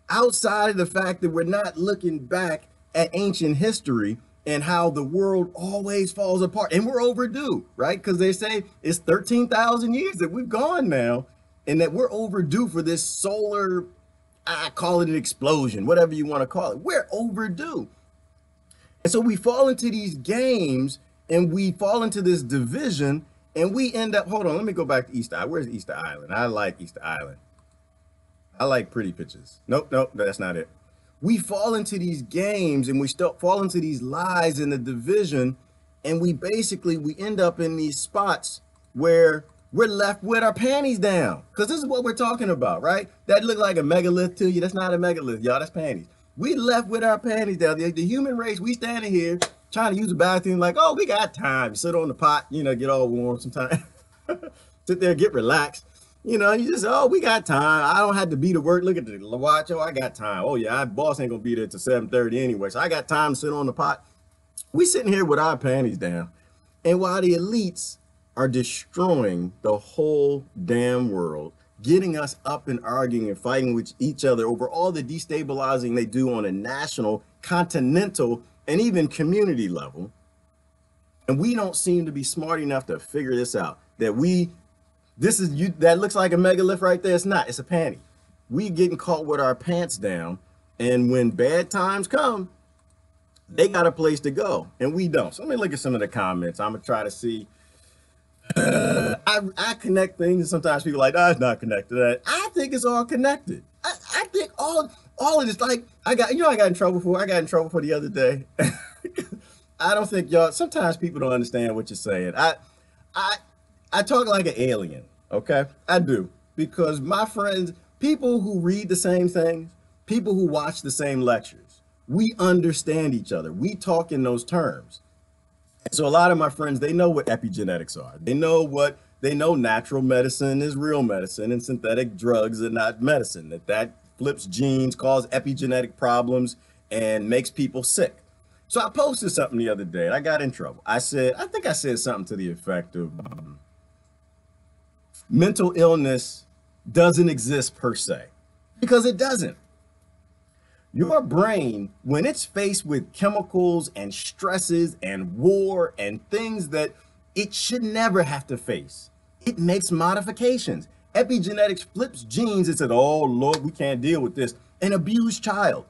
A: Outside of the fact that we're not looking back at ancient history and how the world always falls apart, and we're overdue, right? Because they say it's 13,000 years that we've gone now, and that we're overdue for this solar, I call it an explosion, whatever you want to call it. We're overdue. And so we fall into these games and we fall into this division and we end up, hold on, let me go back to Easter Island. Where's Easter Island? I like Easter Island. I like pretty pictures. Nope, that's not it. We fall into these games and we still fall into these lies in the division, and we end up in these spots where we're left with our panties down. Because this is what we're talking about, right? That look like a megalith to you. That's not a megalith, y'all. That's panties. We left with our panties down. The human race, we standing here trying to use a bathroom like, oh, we got time. Sit on the pot, get all warm sometime. Sit there, get relaxed. You just, oh, we got time. I don't have to be to work. Look at the watch. Oh, I got time. Oh, yeah, our boss ain't going to be there till 7:30 anyway. So I got time to sit on the pot. We sitting here with our panties down. And while the elites are destroying the whole damn world, getting us up and arguing and fighting with each other over all the destabilizing they do on a national, continental, and even community level. And we don't seem to be smart enough to figure this out, that that looks like a megalith right there. It's not, it's a panty. We getting caught with our pants down. And when bad times come, they got a place to go and we don't. So let me look at some of the comments. I'm gonna try to see. I connect things and sometimes people are like, oh, it's not connected. I think it's all connected. I think all all of this, like I got in trouble for the other day. I don't think y'all, sometimes people don't understand what you're saying. I talk like an alien, okay? I do, because my friends, people who read the same things, people who watch the same lectures, we understand each other. We talk in those terms. And so a lot of my friends, they know what epigenetics are. They know natural medicine is real medicine and synthetic drugs are not medicine, that flips genes, cause epigenetic problems, and makes people sick. So I posted something the other day and I got in trouble. I think I said something to the effect of mental illness doesn't exist per se, because it doesn't. Your brain, when it's faced with chemicals and stresses and war and things that it should never have to face, it makes modifications. Epigenetics flips genes. It said, oh Lord, we can't deal with this. An abused child.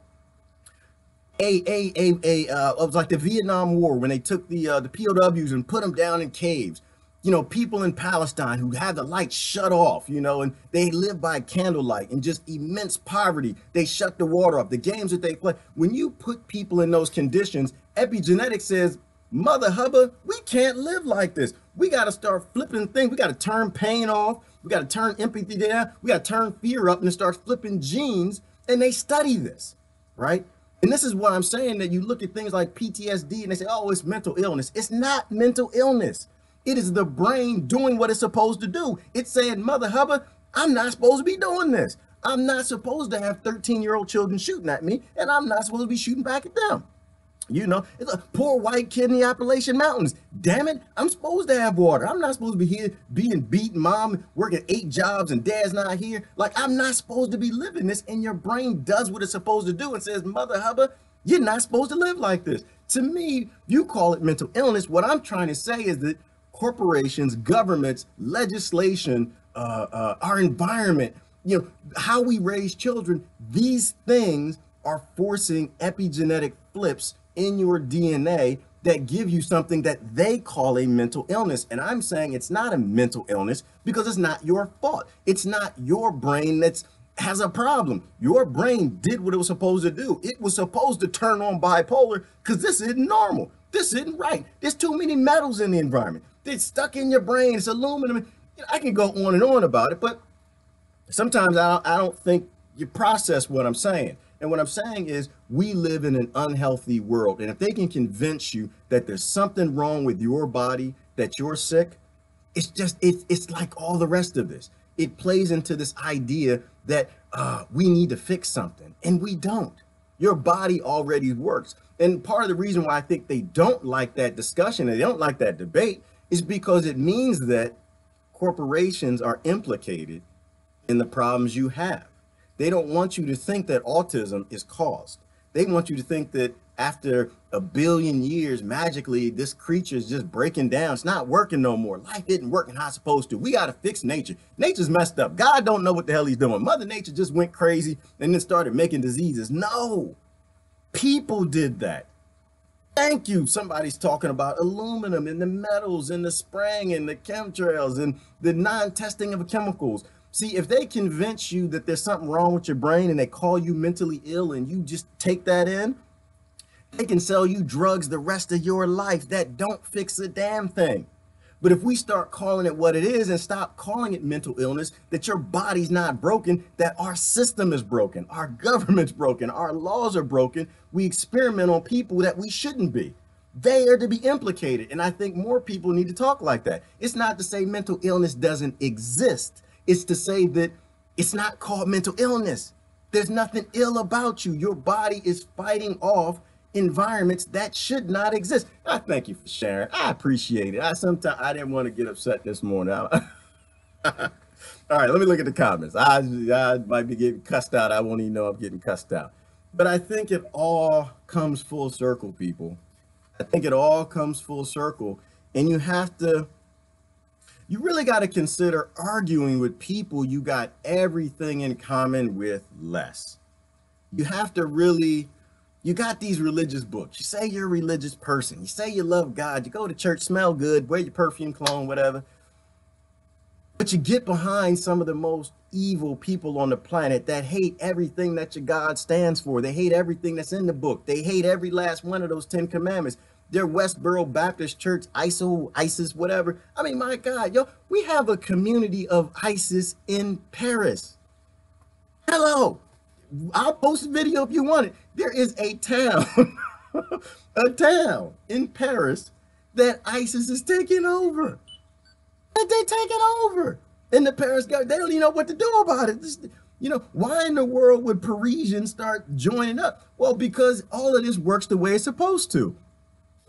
A: It was like the Vietnam War when they took the POWs and put them down in caves. You know, people in Palestine who had the lights shut off, you know, and they live by candlelight and just immense poverty. They shut the water off. The games that they play. When you put people in those conditions, epigenetics says, Mother Hubba, we can't live like this. We got to start flipping things. We got to turn pain off. We got to turn empathy down. We got to turn fear up and start flipping genes. And they study this, right? And this is what I'm saying, that you look at things like PTSD and they say, oh, it's mental illness. It's not mental illness. It is the brain doing what it's supposed to do. It's saying, Mother Hubba, I'm not supposed to be doing this. I'm not supposed to have 13-year-old children shooting at me, and I'm not supposed to be shooting back at them. You know, it's a poor white kid in the Appalachian Mountains. Damn it, I'm supposed to have water. I'm not supposed to be here being beaten, mom working 8 jobs and dad's not here. Like, I'm not supposed to be living this, and your brain does what it's supposed to do and says, Mother Hubba, you're not supposed to live like this. To me, you call it mental illness. What I'm trying to say is that corporations, governments, legislation, our environment, you know, how we raise children, these things are forcing epigenetic flips in your DNA that give you something that they call a mental illness. And I'm saying it's not a mental illness because it's not your fault. It's not your brain that's has a problem. Your brain did what it was supposed to do. It was supposed to turn on bipolar because this isn't normal. This isn't right. There's too many metals in the environment. It's stuck in your brain. It's aluminum. I can go on and on about it, but sometimes I don't think you process what I'm saying. And what I'm saying is we live in an unhealthy world. And if they can convince you that there's something wrong with your body, that you're sick, it's like all the rest of this. It plays into this idea that we need to fix something, and we don't. Your body already works. And part of the reason why I think they don't like that discussion and they don't like that debate is because it means that corporations are implicated in the problems you have. They don't want you to think that autism is caused. They want you to think that after 1 billion years, magically, this creature is just breaking down. It's not working no more. Life isn't working how it's supposed to. We got to fix nature. Nature's messed up. God don't know what the hell he's doing. Mother Nature just went crazy and then started making diseases. No, people did that. Thank you. Somebody's talking about aluminum and the metals and the spraying and the chemtrails and the non-testing of chemicals. See, if they convince you that there's something wrong with your brain and they call you mentally ill and you just take that in, they can sell you drugs the rest of your life that don't fix a damn thing. But if we start calling it what it is and stop calling it mental illness, that your body's not broken, that our system is broken, our government's broken, our laws are broken, we experiment on people that we shouldn't be. They are to be implicated. And I think more people need to talk like that. It's not to say mental illness doesn't exist. It's to say that it's not called mental illness. There's nothing ill about you. Your body is fighting off environments that should not exist. I thank you for sharing. I appreciate it. Sometimes I didn't want to get upset this morning. All right, let me look at the comments. I might be getting cussed out. I won't even know I'm getting cussed out. But I think it all comes full circle, people. I think it all comes full circle. And you really got to consider arguing with people you got everything in common with less. You have to really, you got these religious books. You say you're a religious person. You say you love God. You go to church, smell good, wear your perfume, cologne, whatever. But you get behind some of the most evil people on the planet that hate everything that your God stands for. They hate everything that's in the book. They hate every last one of those 10 commandments. They're Westboro Baptist Church, ISIS, whatever. I mean, my God, yo, we have a community of ISIS in Paris. Hello. I'll post a video if you want it. There is a town, a town in Paris that ISIS is taking over. That they take it over. And the Paris government, they don't even know what to do about it. This, you know, why in the world would Parisians start joining up? Well, because all of this works the way it's supposed to.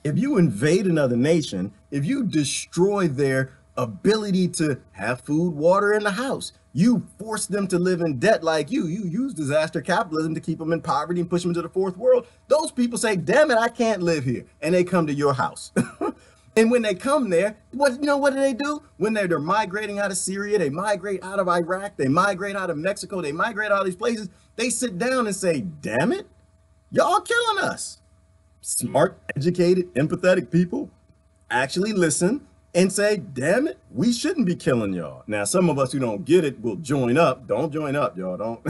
A: If you invade another nation, if you destroy their ability to have food, water in the house, you force them to live in debt like you use disaster capitalism to keep them in poverty and push them into the fourth world. Those people say, damn it, I can't live here. And they come to your house. And when they come there, what do they do? When they're migrating out of Syria, they migrate out of Iraq, they migrate out of Mexico, they migrate out of these places, they sit down and say, damn it, y'all killing us. Smart, educated, empathetic people actually listen and say, damn it, we shouldn't be killing y'all. Now, some of us who don't get it will join up. Don't join up, y'all. Don't.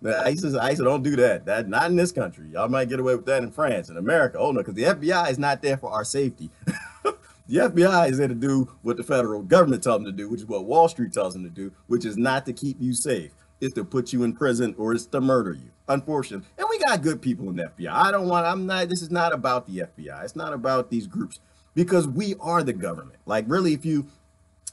A: The ISIS, don't do that. That not in this country. Y'all might get away with that in France and America. Oh, no, because the FBI is not there for our safety. The FBI is there to do what the federal government tells them to do, which is what Wall Street tells them to do, which is not to keep you safe. It's to put you in prison or it's to murder you, unfortunately. And we got good people in the FBI. This is not about the FBI. It's not about these groups because we are the government. Like really, and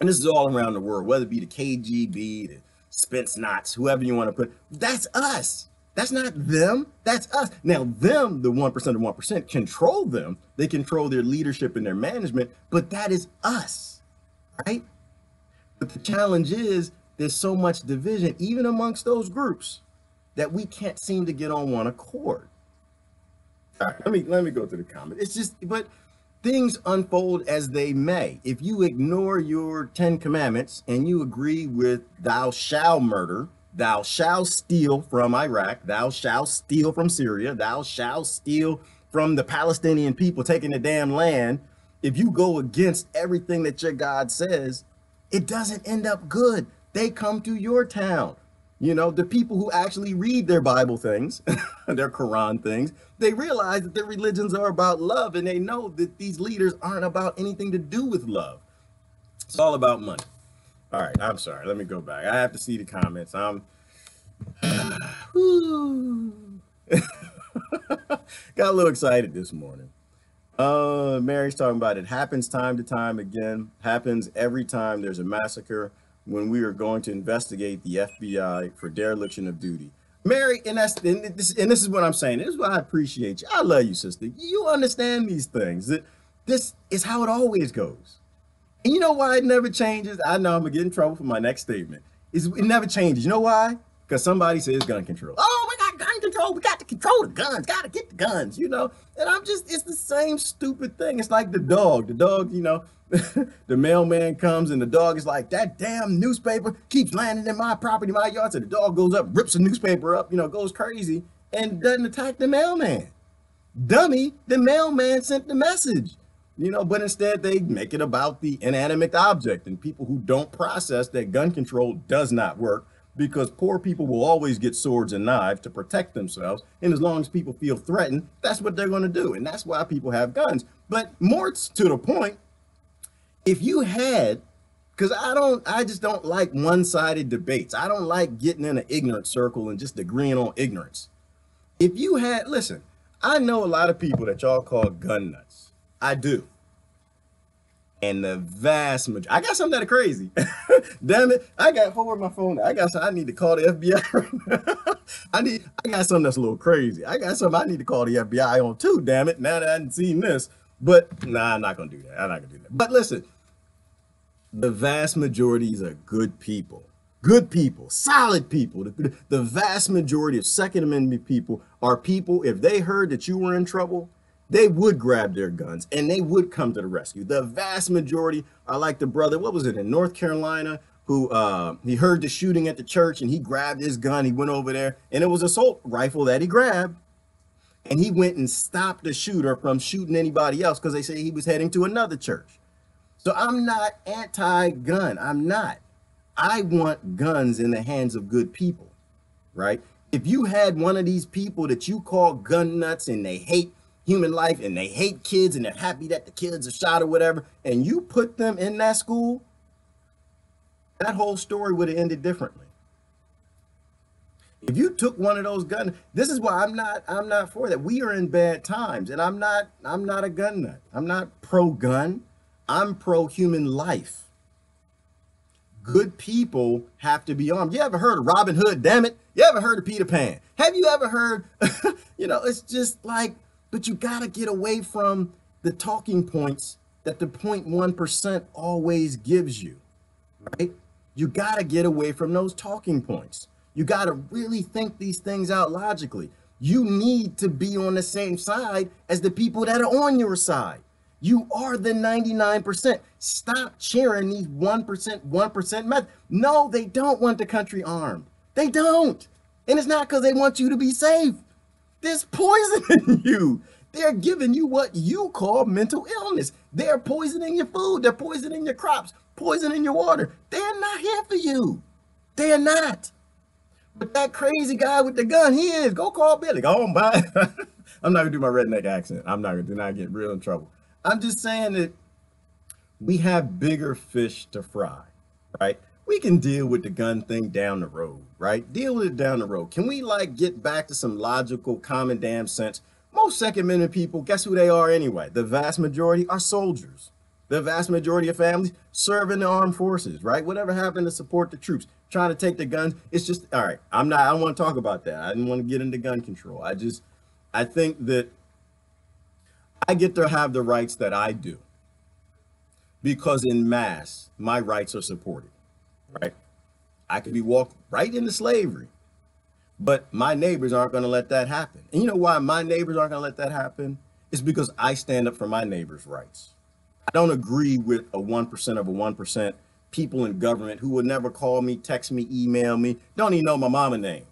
A: this is all around the world, whether it be the KGB, the Spetsnaz, whoever you want to put, that's us. That's not them. That's us. Now, them, the 1% of 1%, control them. They control their leadership and their management, but that is us, right? But the challenge is there's so much division, even amongst those groups, that we can't seem to get on one accord. All right, let me go to the comment. It's just, but things unfold as they may. If you ignore your 10 commandments and you agree with thou shalt murder, thou shalt steal from Iraq, thou shalt steal from Syria, thou shalt steal from the Palestinian people taking the damn land. If you go against everything that your God says, it doesn't end up good. They come to your town. You know, the people who actually read their Bible things, their Quran things, they realize that their religions are about love and they know that these leaders aren't about anything to do with love. It's all about money. All right, I'm sorry. Let me go back. I have to see the comments. Got a little excited this morning. Mary's talking about it happens time to time again, happens every time there's a massacre when we are going to investigate the FBI for dereliction of duty. Mary, and this is what I'm saying. This is why I appreciate you. I love you, sister. You understand these things. This is how it always goes. And you know why it never changes? I know I'm gonna get in trouble for my next statement. It never changes. You know why? Because somebody says gun control. Oh, we got gun control. We got to control the guns. Got to get the guns, you know? And it's the same stupid thing. It's like the dog. The dog, you know, the mailman comes and the dog is like, that damn newspaper keeps landing in my property, my yard. So the dog goes up, rips the newspaper up, you know, goes crazy and doesn't attack the mailman. Dummy, the mailman sent the message. You know, but instead they make it about the inanimate object and people who don't process that gun control does not work because poor people will always get swords and knives to protect themselves. And as long as people feel threatened, that's what they're going to do. And that's why people have guns. But more to the point, if you had, because I just don't like one-sided debates. I don't like getting in an ignorant circle and just agreeing on ignorance. If you had, listen, I know a lot of people that y'all call gun nuts. I do. And the vast majority, I got something that are crazy. Damn it. I my phone. I need to call the FBI. I got something that's a little crazy. I got something I need to call the FBI on too, damn it. Now that I hadn't seen this. But nah, I'm not gonna do that. I'm not gonna do that. But listen, the vast majorities are good people. Good people, solid people. The vast majority of Second Amendment people are people, if they heard that you were in trouble, they would grab their guns and they would come to the rescue. The vast majority are like the brother, what was it, in North Carolina, who he heard the shooting at the church and he grabbed his gun. He went over there and it was an assault rifle that he grabbed. And he went and stopped the shooter from shooting anybody else because they say he was heading to another church. So I'm not anti-gun. I'm not. I want guns in the hands of good people, right? If you had one of these people that you call gun nuts and they hate human life and they hate kids and they're happy that the kids are shot or whatever, and you put them in that school, that whole story would have ended differently. If you took one of those guns, this is why I'm not for that. We are in bad times, and I'm not a gun nut. I'm not pro-gun. I'm pro-human life. Good people have to be armed. You ever heard of Robin Hood? Damn it. You ever heard of Peter Pan? Have you ever heard, it's just like, but you got to get away from the talking points that the 0.1% always gives you, right? You got to get away from those talking points. You got to really think these things out logically. You need to be on the same side as the people that are on your side. You are the 99%. Stop cheering these 1% method. No, they don't want the country armed. They don't. And it's not because they want you to be safe. There's poison in you. They're giving you what you call mental illness. They're poisoning your food. They're poisoning your crops, poisoning your water. They're not here for you. They're not. But that crazy guy with the gun, he is. Go call Billy. Go on by. I'm not going to do my redneck accent. I'm not going to do not get real in trouble. I'm just saying that we have bigger fish to fry, right? We can deal with the gun thing down the road, right? Deal with it down the road. Can we get back to some logical, common damn sense? Most Second Amendment people, guess who they are anyway? The vast majority are soldiers. The vast majority of families serve in the armed forces, right? Whatever happened to support the troops, trying to take the guns. It's just, all right, I don't want to talk about that. I didn't want to get into gun control. I think that I get to have the rights that I do because in mass, my rights are supported, right? I could be walked right into slavery, but my neighbors aren't going to let that happen. And you know why my neighbors aren't going to let that happen? It's because I stand up for my neighbors' rights. I don't agree with a 1% of a 1% people in government who would never call me, text me, email me, don't even know my mama name.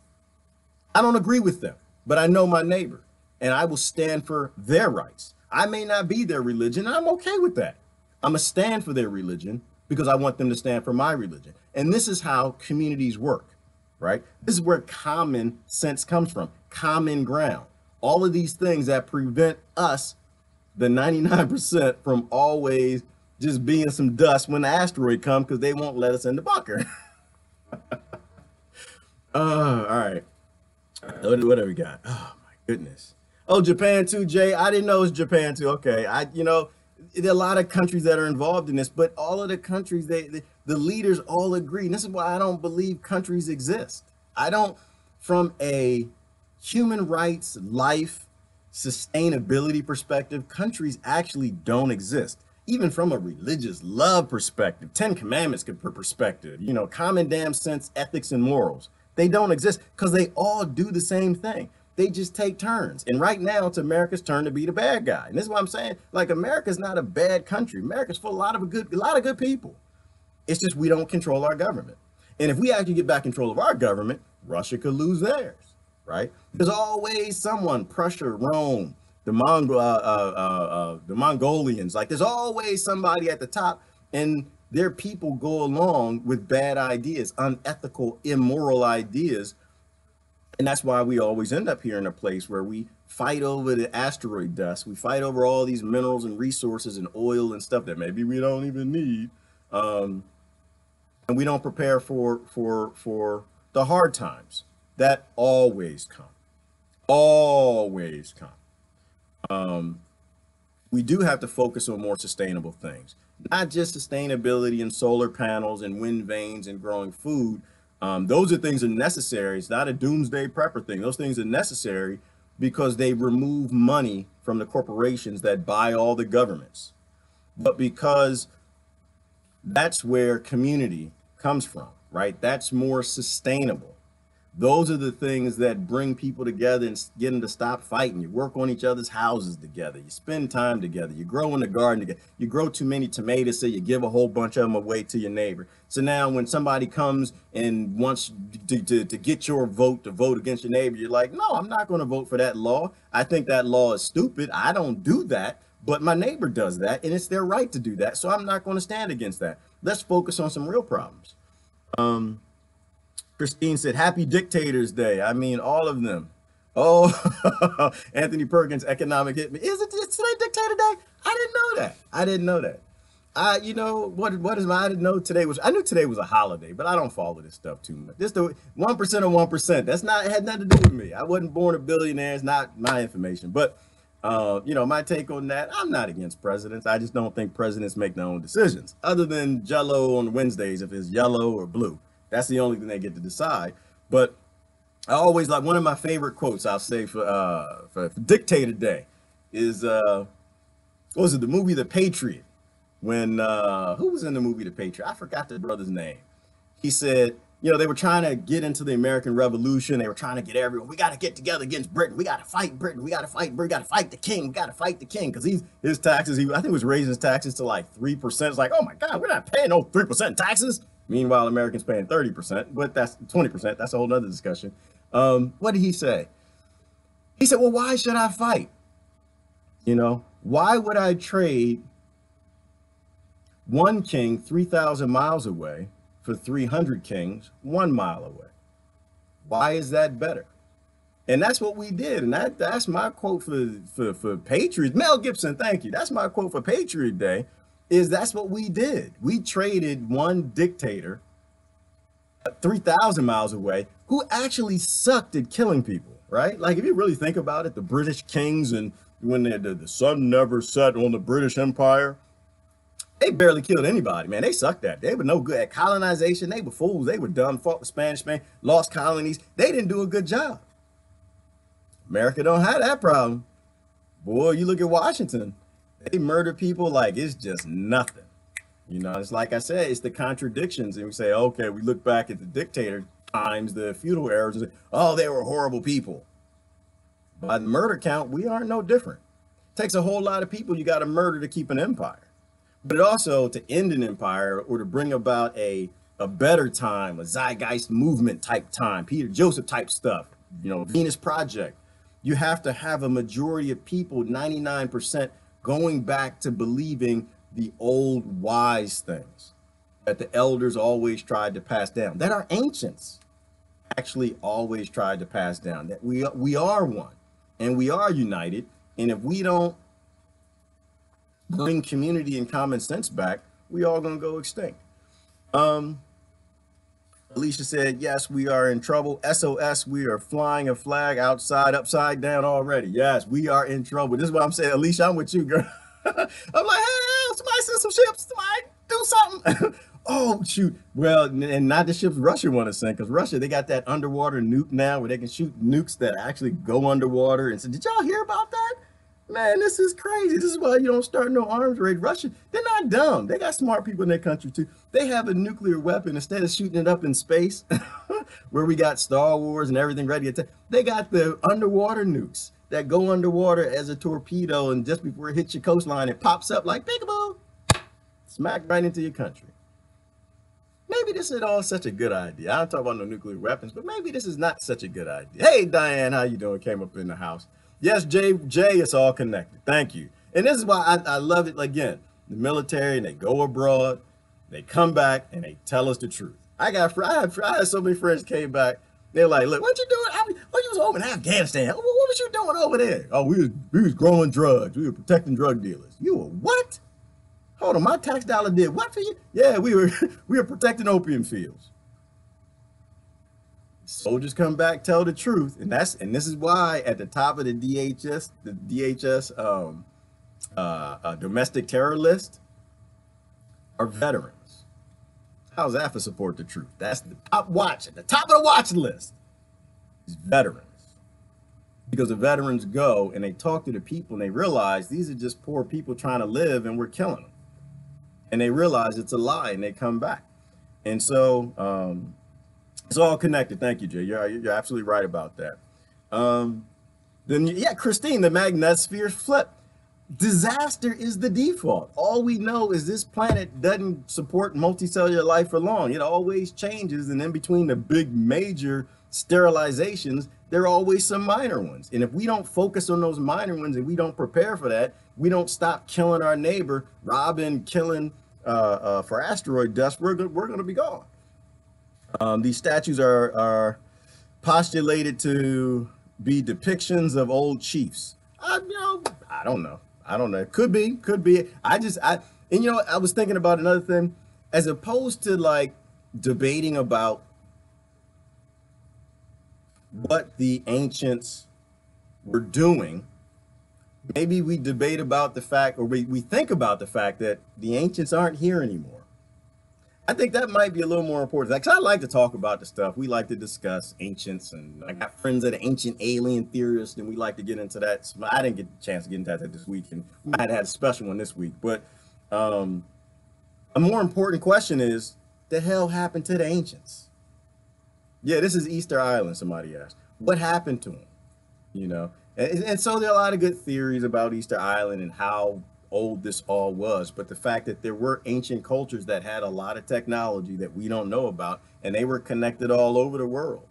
A: I don't agree with them, but I know my neighbor and I will stand for their rights. I may not be their religion, and I'm okay with that. I'm gonna stand for their religion because I want them to stand for my religion. And this is how communities work, right? This is where common sense comes from, common ground. All of these things that prevent us, the 99%, from always just being some dust when the asteroid comes because they won't let us in the bunker. All right. What have we got? Oh my goodness. Oh, Japan too, Jay. I didn't know it was Japan too. Okay. There are a lot of countries that are involved in this, but all of the countries, the leaders all agree. And this is why I don't believe countries exist. From a human rights, life, sustainability perspective, countries actually don't exist. Even from a religious love perspective, 10 Commandments perspective, common damn sense, ethics and morals, they don't exist because they all do the same thing. They just take turns. And right now it's America's turn to be the bad guy. And this is what I'm saying. America's not a bad country. America's full of a lot of good people. It's just we don't control our government. And if we actually get back control of our government, Russia could lose theirs, right? There's always someone, Prussia, Rome, the Mongolians, there's always somebody at the top, and their people go along with bad ideas, unethical, immoral ideas. And that's why we always end up here in a place where we fight over the asteroid dust. We fight over all these minerals and resources and oil and stuff that maybe we don't even need. And we don't prepare for the hard times that always come. Always come. We do have to focus on more sustainable things, not just sustainability and solar panels and wind vanes and growing food. Those are things that are necessary. It's not a doomsday prepper thing. Those things are necessary because they remove money from the corporations that buy all the governments. But because that's where community comes from, right? That's more sustainable. Those are the things that bring people together and get them to stop fighting. You work on each other's houses together. You spend time together. You grow in the garden together. You grow too many tomatoes, so you give a whole bunch of them away to your neighbor. So now when somebody comes and wants to get your vote to vote against your neighbor, you're like, no, I'm not going to vote for that law. I think that law is stupid. I don't do that. But my neighbor does that, and it's their right to do that. So I'm not going to stand against that. Let's focus on some real problems. Christine said, Happy Dictators Day. I mean, all of them. Oh, Anthony Perkins, economic hit me. Is it today Dictator Day? I didn't know that. I didn't know that. You know, what is my, I didn't know today was, I knew today was a holiday, but I don't follow this stuff too much. Just the 1% of 1%. That's not, it had nothing to do with me. I wasn't born a billionaire. It's not my information. But, you know, my take on that, I'm not against presidents. I just don't think presidents make their own decisions other than Jell-O on Wednesdays, if it's yellow or blue. That's the only thing they get to decide. But I always like, one of my favorite quotes I'll say for Dictator Day is, what was it, the movie The Patriot? When, who was in the movie The Patriot? I forgot the brother's name. He said, you know, they were trying to get into the American Revolution. They were trying to get everyone, we got to get together against Britain. We got to fight Britain. We got to fight Britain. We got to fight the king. We got to fight the king. Because his taxes, I think he was raising his taxes to like 3%. It's like, oh my God, we're not paying no 3% taxes. Meanwhile, Americans paying 30%, but that's 20%. That's a whole other discussion. What did he say? He said, well, why should I fight? You know, why would I trade one king 3,000 miles away for 300 kings 1 mile away? Why is that better? And that's what we did. And that's my quote for Patriots. Mel Gibson, thank you. That's my quote for Patriot Day, is that's what we did. We traded one dictator 3,000 miles away who actually sucked at killing people, right? Like if you really think about it, the British kings, and when the sun never set on the British Empire, they barely killed anybody, man. They sucked at it. They were no good at colonization. They were fools. They were dumb, fought the Spanish man, lost colonies. They didn't do a good job. America don't have that problem. Boy, you look at Washington, they murder people like it's just nothing. You know, it's like I said, it's the contradictions. And we say, okay, we look back at the dictator times, the feudal eras, and say, oh, they were horrible people. By the murder count, we aren't no different. It takes a whole lot of people you got to murder to keep an empire. But also to end an empire or to bring about a better time, a zeitgeist movement type time, Peter Joseph type stuff, you know, Venus Project. You have to have a majority of people, 99%, going back to believing the old wise things that the elders always tried to pass down, that our ancients actually always tried to pass down, that we are one and we are united. And if we don't bring community and common sense back, we all gonna go extinct. Alicia said, yes, we are in trouble. SOS, we are flying a flag outside, upside down already. Yes, we are in trouble. This is what I'm saying. Alicia, I'm with you, girl. I'm like, hey, somebody send some ships. Somebody do something. Oh, shoot. Well, and not the ships Russia want to send, because Russia, they got that underwater nuke now where they can shoot nukes that actually go underwater. And so, did y'all hear about that? Man, this is crazy. This is why you don't start no arms race. Russia, they're not dumb. They got smart people in their country too. They have a nuclear weapon. Instead of shooting it up in space, where we got Star Wars and everything ready to attack, they got the underwater nukes that go underwater as a torpedo, and just before it hits your coastline, it pops up like peekaboo, smack right into your country. Maybe this is all such a good idea. I don't talk about no nuclear weapons, but maybe this is not such a good idea. Hey, Diane, how you doing? Came up in the house. Yes, Jay, it's all connected. Thank you. And this is why I love it. Again, the military, and they go abroad, they come back, and they tell us the truth. I had so many friends came back. They're like, look, what you doing? You was over in Afghanistan. What was you doing over there? Oh, we was growing drugs. We were protecting drug dealers. You were what? Hold on, my tax dollar did what for you? Yeah, we were protecting opium fields. Soldiers come back, tell the truth, and this is why at the top of the DHS domestic terror list are veterans. How's that for support the truth? That's the top watch, at the top of the watch list is veterans, because the veterans go and they talk to the people and they realize these are just poor people trying to live and we're killing them, and they realize it's a lie and they come back, and so. It's all connected. Thank you, Jay. You're absolutely right about that. Then, yeah, Christine, the magnetosphere flip. Disaster is the default. All we know is this planet doesn't support multicellular life for long. It always changes. And in between the big major sterilizations, there are always some minor ones. And if we don't focus on those minor ones and we don't prepare for that, we don't stop killing our neighbor, robbing, killing for asteroid dust, we're going to be gone. These statues are postulated to be depictions of old chiefs. I don't know. I don't know. Could be. And I was thinking about another thing, as opposed to like debating about what the ancients were doing. Maybe we debate about the fact, or we think about the fact that the ancients aren't here anymore. I think that might be a little more important, because I like to talk about the stuff. We like to discuss ancients, and I got friends that are ancient alien theorists, and we like to get into that. I didn't get the chance to get into that this week, and we might have had a special one this week. But a more important question is, the hell happened to the ancients? Yeah, this is Easter Island, somebody asked. What happened to them? And so there are a lot of good theories about Easter Island and how old this all was, but the fact that there were ancient cultures that had a lot of technology that we don't know about, and they were connected all over the world.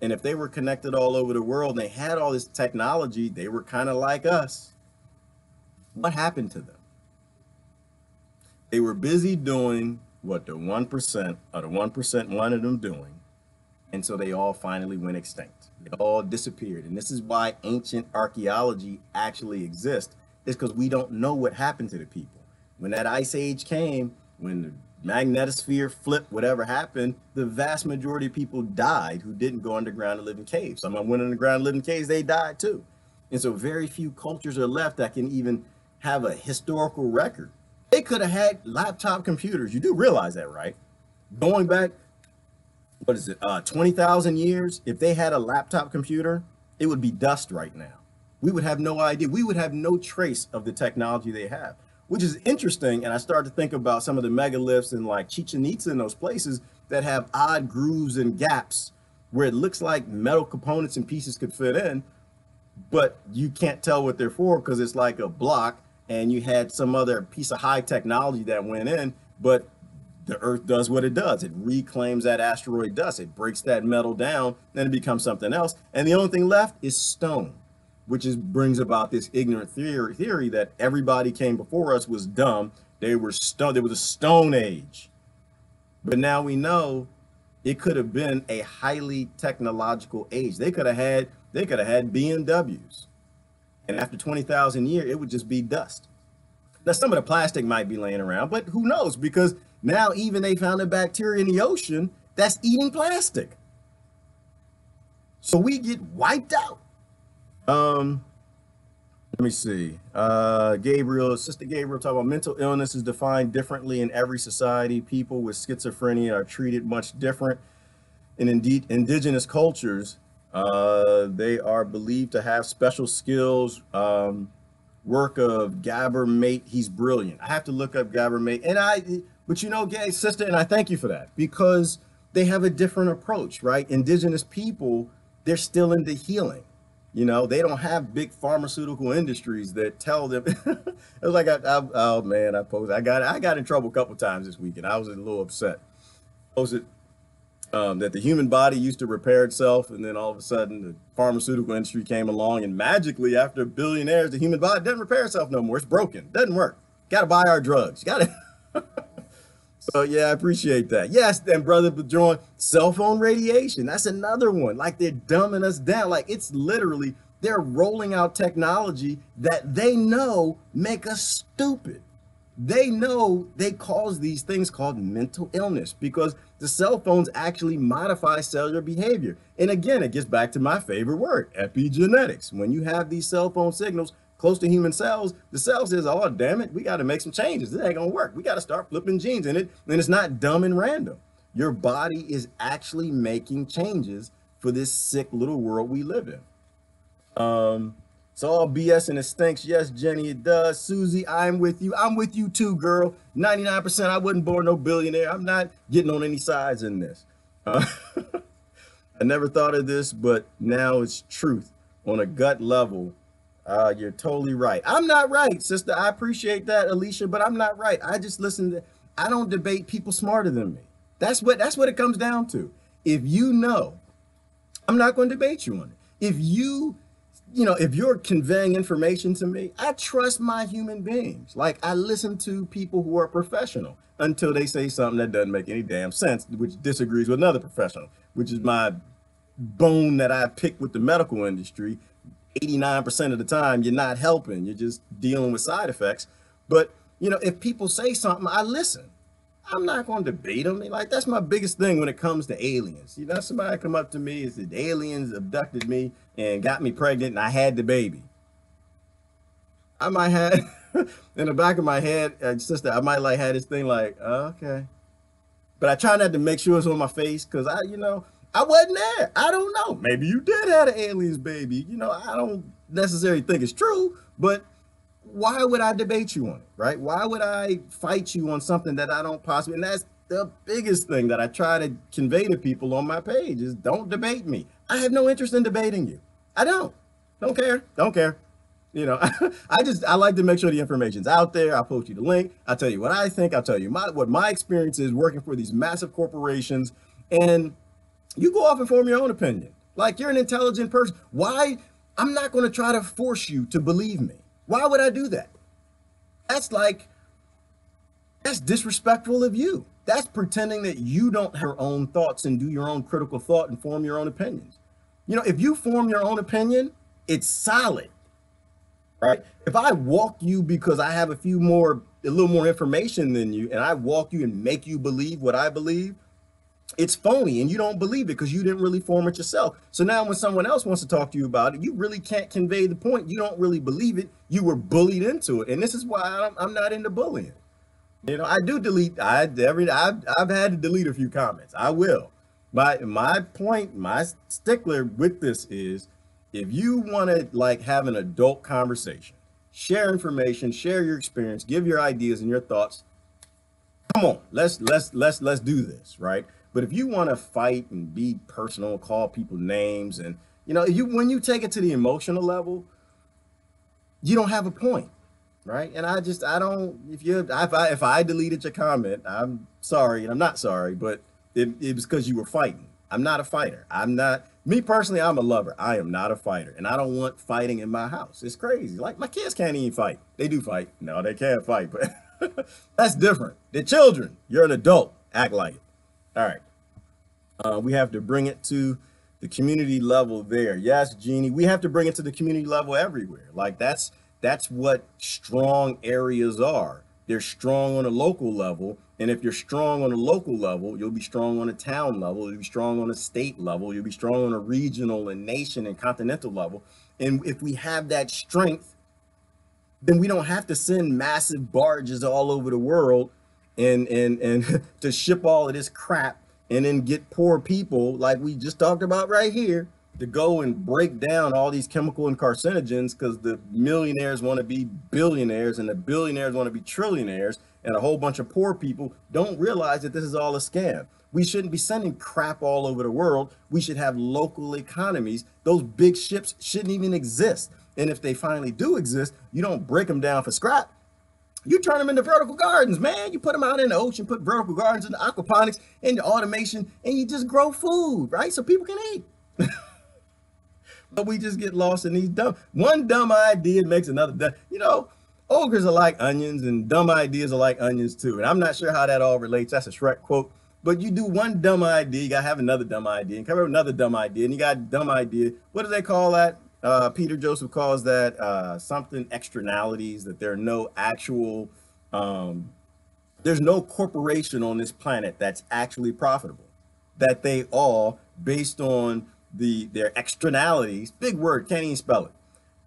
A: And if they were connected all over the world and they had all this technology, they were kind of like us. What happened to them? They were busy doing what the 1% of the 1% wanted them doing. And so they all finally went extinct. They all disappeared. And this is why ancient archaeology actually exists. Is because we don't know what happened to the people. When that ice age came, when the magnetosphere flipped, whatever happened, the vast majority of people died who didn't go underground and live in caves. Some of them went underground and lived in caves, they died too. And so very few cultures are left that can even have a historical record. They could have had laptop computers. You do realize that, right? Going back, 20,000 years, if they had a laptop computer, it would be dust right now. We would have no idea. We would have no trace of the technology they have, which is interesting. And I started to think about some of the megaliths in like Chichen Itza and those places that have odd grooves and gaps where it looks like metal components and pieces could fit in, but you can't tell what they're for because it's like a block and you had some other piece of high technology that went in, but the Earth does what it does. It reclaims that asteroid dust. It breaks that metal down, then it becomes something else. And the only thing left is stone, which brings about this ignorant theory that everybody came before us was dumb. There was a stone age. But now we know it could have been a highly technological age. They could have had BMWs. And after 20,000 years, it would just be dust. Now, some of the plastic might be laying around, but who knows? Because now even they found a bacteria in the ocean that's eating plastic. So we get wiped out. Let me see. Sister Gabriel talking about mental illness is defined differently in every society. People with schizophrenia are treated much different. In indeed indigenous cultures, they are believed to have special skills. Work of Gabor Mate, he's brilliant. I have to look up Gabor Mate, but gay sister, and I thank you for that, because they have a different approach, right? Indigenous people, they're still into healing. They don't have big pharmaceutical industries that tell them. It was like, oh man, I got in trouble a couple times this week, and I was a little upset. Posted that the human body used to repair itself, and then all of a sudden the pharmaceutical industry came along, and magically after billionaires, the human body doesn't repair itself no more. It's broken, doesn't work. Got to buy our drugs. Got to. So yeah, I appreciate that. Yes, and brother Bajoin, cell phone radiation. That's another one. Like they're dumbing us down. Like it's literally, they're rolling out technology that they know make us stupid. They know they cause these things called mental illness because the cell phones actually modify cellular behavior. And again, it gets back to my favorite word, epigenetics. When you have these cell phone signals close to human cells, the cell says, oh, damn it, we got to make some changes. This ain't going to work. We got to start flipping genes in it. And it's not dumb and random. Your body is actually making changes for this sick little world we live in. It's all BS and it stinks. Yes, Jenny, it does. Susie, I'm with you. I'm with you too, girl. 99%, I wasn't born no billionaire. I'm not getting on any sides in this. I never thought of this, but now it's truth on a gut level. You're totally right. I'm not right, sister. I appreciate that, Alicia, but I'm not right. I just I don't debate people smarter than me. That's what it comes down to. If you know, I'm not going to debate you on it. If you you know, if you're conveying information to me, I trust my human beings. Like, I listen to people who are professional until they say something that doesn't make any damn sense, which disagrees with another professional, which is my bone that I pick with the medical industry. 89% of the time, you're not helping. You're just dealing with side effects. But, you know, if people say something, I listen. I'm not going to debate them. Like, that's my biggest thing when it comes to aliens. You know, somebody come up to me and said, aliens abducted me and got me pregnant and I had the baby. I might have, in the back of my head, sister, I might like have this thing like, okay. But I try not to make sure it's on my face because you know, I wasn't there. I don't know. Maybe you did have an alien's baby. You know, I don't necessarily think it's true, but why would I debate you on it, right? Why would I fight you on something that I don't possibly, and that's the biggest thing that I try to convey to people on my page is don't debate me. I have no interest in debating you. I don't care. You know, I like to make sure the information's out there. I'll post you the link. I'll tell you what I think. I'll tell you what my experience is working for these massive corporations, and you go off and form your own opinion. Like, you're an intelligent person. Why? I'm not going to try to force you to believe me. Why would I do that? That's disrespectful of you. That's pretending that you don't have your own thoughts and do your own critical thought and form your own opinions. You know, if you form your own opinion, it's solid, right? If I walk you because I have a little more information than you, and I walk you and make you believe what I believe, it's phony and you don't believe it because you didn't really form it yourself. So now when someone else wants to talk to you about it, you really can't convey the point. You don't really believe it. You were bullied into it. And this is why I'm not into bullying. You know, I do delete. I've had to delete a few comments. I will. My point, my stickler with this is, if you want to like have an adult conversation, share information, share your experience, give your ideas and your thoughts. Come on, let's do this, right? But if you want to fight and be personal, call people names, and you know, when you take it to the emotional level, you don't have a point, right? And I don't. If I deleted your comment, I'm sorry, and I'm not sorry, but it was because you were fighting. I'm not a fighter. Me personally, I'm a lover. I am not a fighter, and I don't want fighting in my house. It's crazy. Like, my kids can't even fight. They do fight. No, they can't fight, but that's different. They're children. You're an adult. Act like it. All right. We have to bring it to the community level there. Yes, Jeannie, we have to bring it to the community level everywhere. Like, that's what strong areas are. They're strong on a local level. And if you're strong on a local level, you'll be strong on a town level. You'll be strong on a state level. You'll be strong on a regional and nation and continental level. And if we have that strength, then we don't have to send massive barges all over the world and to ship all of this crap and then get poor people like we just talked about right here to go and break down all these chemical and carcinogens because the millionaires want to be billionaires and the billionaires want to be trillionaires, and a whole bunch of poor people don't realize that this is all a scam. We shouldn't be sending crap all over the world. We should have local economies. Those big ships shouldn't even exist. And if they finally do exist, you don't break them down for scrap. You turn them into vertical gardens, man. You put them out in the ocean, put vertical gardens into aquaponics, into automation, and you just grow food, right? So people can eat. But we just get lost in these one dumb idea makes another dumb. You know, ogres are like onions and dumb ideas are like onions too. And I'm not sure how that all relates. That's a Shrek quote. But you do one dumb idea, you gotta have another dumb idea, and come up with another dumb idea, and you got a dumb idea. What do they call that? Peter Joseph calls that something externalities, that there are no actual, there's no corporation on this planet that's actually profitable, that they all, based on their externalities, big word, can't even spell it,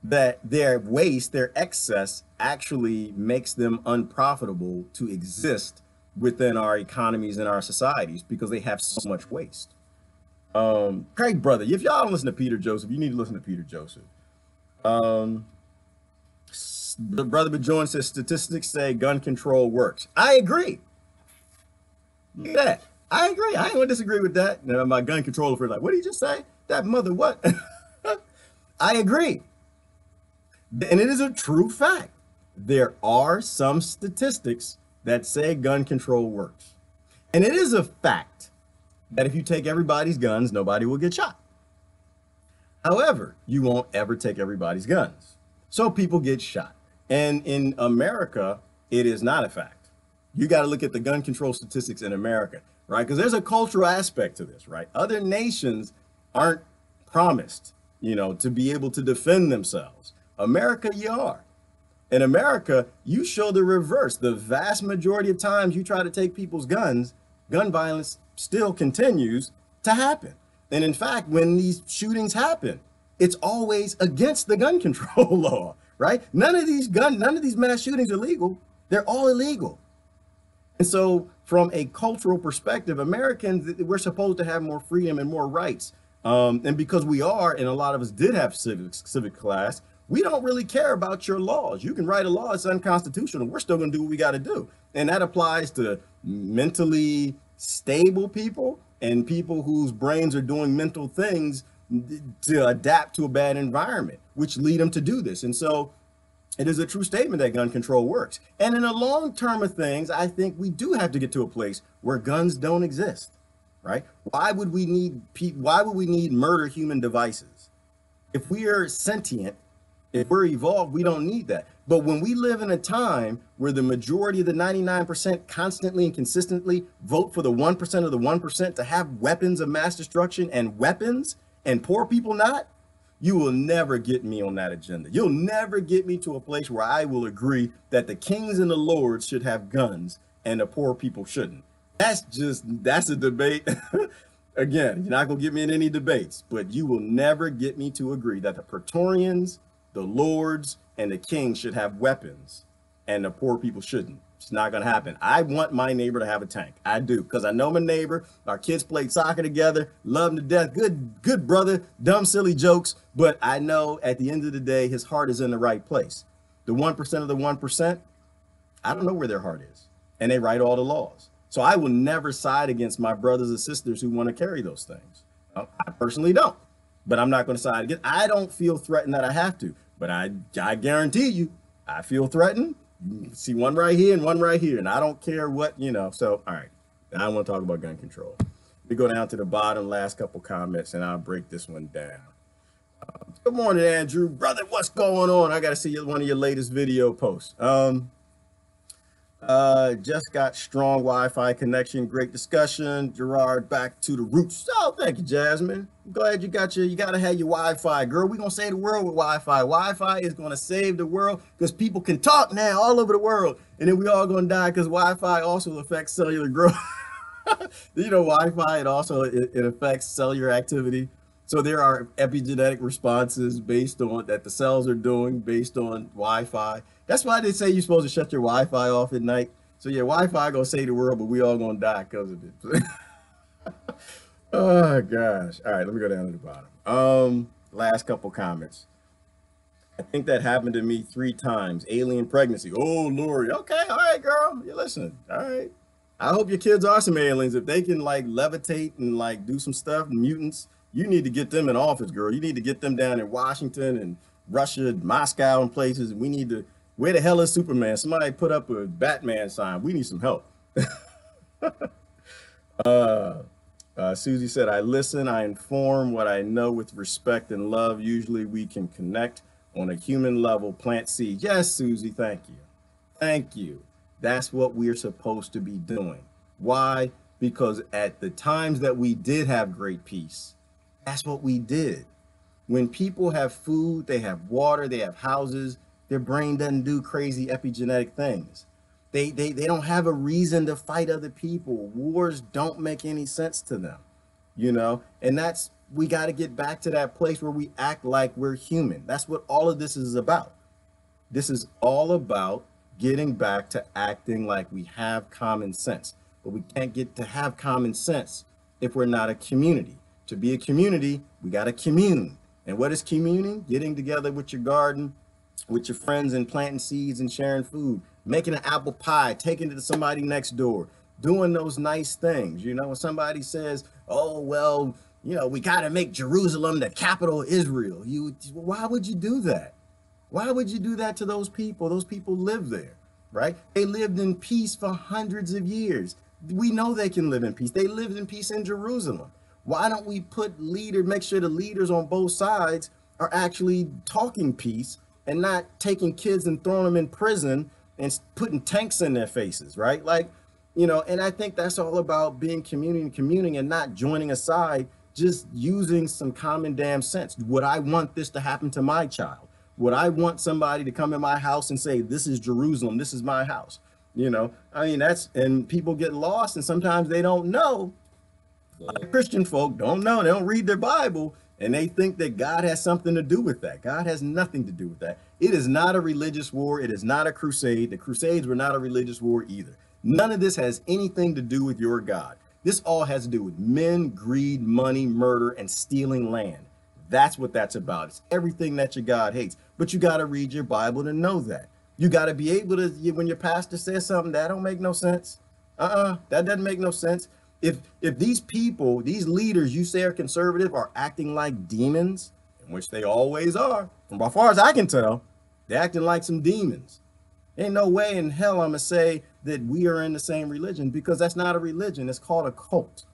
A: that their waste, their excess actually makes them unprofitable to exist within our economies and our societies because they have so much waste. Craig, brother, if y'all don't listen to Peter Joseph, you need to listen to Peter Joseph. Brother Bajoin says statistics say gun control works. I agree. Look at that. I agree. I ain't gonna disagree with that. Now, my gun controller for like, what did he just say? That mother what? I agree. And it is a true fact. There are some statistics that say gun control works. And it is a fact that if you take everybody's guns, nobody will get shot. However, you won't ever take everybody's guns. So people get shot. And in America, it is not a fact. You got to look at the gun control statistics in America, right? Because there's a cultural aspect to this, right? Other nations aren't promised, to be able to defend themselves. America, you are. In America, you show the reverse. The vast majority of times you try to take people's guns, gun violence still continues to happen. And in fact, when these shootings happen, it's always against the gun control law, right? None of these mass shootings are legal. They're all illegal. And so from a cultural perspective, Americans, we're supposed to have more freedom and more rights. And because we are, and a lot of us did have civic class, we don't really care about your laws. You can write a law, it's unconstitutional. We're still going to do what we got to do. And that applies to mentally stable people and people whose brains are doing mental things to adapt to a bad environment, which lead them to do this. And so it is a true statement that gun control works. And in the long term of things, I think we do have to get to a place where guns don't exist, right? Why would we need murder human devices? If we are sentient, if we're evolved, we don't need that. But when we live in a time where the majority of the 99% constantly and consistently vote for the 1% of the 1% to have weapons of mass destruction and weapons, and poor people not, you will never get me on that agenda. You'll never get me to a place where I will agree that the kings and the lords should have guns and the poor people shouldn't. That's a debate. Again, you're not gonna get me in any debates, but you will never get me to agree that the Praetorians, the lords, and the kings should have weapons and the poor people shouldn't. It's not gonna happen. I want my neighbor to have a tank. I do, because I know my neighbor. Our kids played soccer together, love him to death. Good brother, dumb, silly jokes. But I know at the end of the day, his heart is in the right place. The 1% of the 1%, I don't know where their heart is. And they write all the laws. So I will never side against my brothers and sisters who want to carry those things. I personally don't, but I'm not going to side against. I don't feel threatened that I have to, but I guarantee you, I feel threatened. You see one right here and one right here, and I don't care what, so, all right, I want to talk about gun control. We go down to the bottom, last couple comments, and I'll break this one down. Good morning, Andrew. Brother, what's going on? I got to see one of your latest video posts. Just got strong Wi-Fi connection. Great discussion. Gerard, back to the roots. Oh, thank you, Jasmine. I'm glad you got you got to have your Wi-Fi, girl. We're going to save the world with Wi-Fi. Wi-Fi is going to save the world because people can talk now all over the world. And then we all going to die because Wi-Fi also affects cellular growth. Wi-Fi, it affects cellular activity. So there are epigenetic responses based on that the cells are doing based on Wi-Fi. That's why they say you're supposed to shut your Wi-Fi off at night. So yeah, Wi-Fi gonna save the world, but we all gonna die because of it. Oh gosh. All right, let me go down to the bottom. Last couple comments. I think that happened to me 3 times. Alien pregnancy. Oh Lord. Okay, all right, girl. You listen. All right. I hope your kids are some aliens. If they can like levitate and like do some stuff, mutants, you need to get them in office, girl. You need to get them down in Washington and Russia, Moscow, and places. We need to. Where the hell is Superman? Somebody put up a Batman sign. We need some help. Susie said, I listen, I inform what I know with respect and love. Usually we can connect on a human level, plant seeds. Yes, Susie, thank you. Thank you. That's what we're supposed to be doing. Why? Because at the times that we did have great peace, that's what we did. When people have food, they have water, they have houses, their brain doesn't do crazy epigenetic things. They don't have a reason to fight other people. Wars don't make any sense to them, and we got to get back to that place where we act like we're human. That's what all of this is about. This is all about getting back to acting like we have common sense, but we can't get to have common sense if we're not a community. To be a community, we got to commune. And what is communing? Getting together with your garden, with your friends and planting seeds and sharing food, making an apple pie, taking it to somebody next door, doing those nice things. When somebody says, oh, well, we got to make Jerusalem the capital of Israel. Why would you do that? Why would you do that to those people? Those people live there, right? They lived in peace for hundreds of years. We know they can live in peace. They lived in peace in Jerusalem. Why don't we make sure the leaders on both sides are actually talking peace and not taking kids and throwing them in prison and putting tanks in their faces, right? Like, you know, and I think that's all about being communing and not joining a side, just using some common damn sense. Would I want this to happen to my child? Would I want somebody to come in my house and say, this is Jerusalem, this is my house? You know, I mean, and people get lost and sometimes they don't know. A lot of Christian folk don't know, they don't read their Bible, and they think that God has something to do with that. God has nothing to do with that. It is not a religious war. It is not a crusade. The Crusades were not a religious war either. None of this has anything to do with your God. This all has to do with men, greed, money, murder, and stealing land. That's what that's about. It's everything that your God hates. But you got to read your Bible to know that. You got to be able to, when your pastor says something, that don't make no sense. That doesn't make no sense. If these people, these leaders you say are conservative are acting like demons, in which they always are, from as far as I can tell, they're acting like some demons. Ain't no way in hell I'm gonna say that we are in the same religion, because that's not a religion. It's called a cult.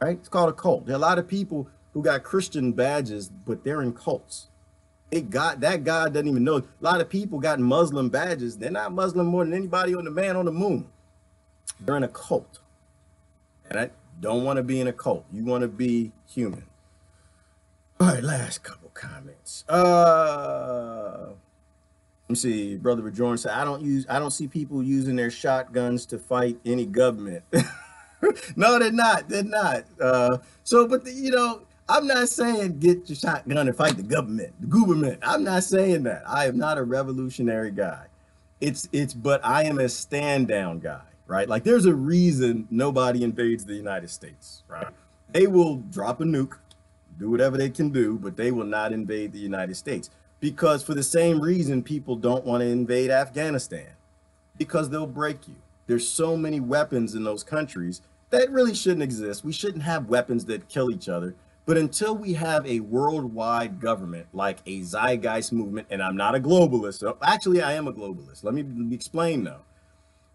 A: All right? It's called a cult. There are a lot of people who got Christian badges, but they're in cults. That God doesn't even know. A lot of people got Muslim badges. They're not Muslim more than anybody on the man on the moon. They're in a cult. And I don't want to be in a cult. You want to be human. All right, last couple comments. Let me see. Brother Bjorn said, I don't see people using their shotguns to fight any government. No, they're not. They're not. You know, I'm not saying get your shotgun and fight the government. I'm not saying that. I am not a revolutionary guy. But I am a stand down guy. Right? Like, there's a reason nobody invades the United States, right? They will drop a nuke, do whatever they can do, but they will not invade the United States. Because for the same reason people don't want to invade Afghanistan, because they'll break you. There's so many weapons in those countries that really shouldn't exist. We shouldn't have weapons that kill each other. But until we have a worldwide government like a zeitgeist movement, and I'm not a globalist. So actually, I am a globalist. Let me explain though.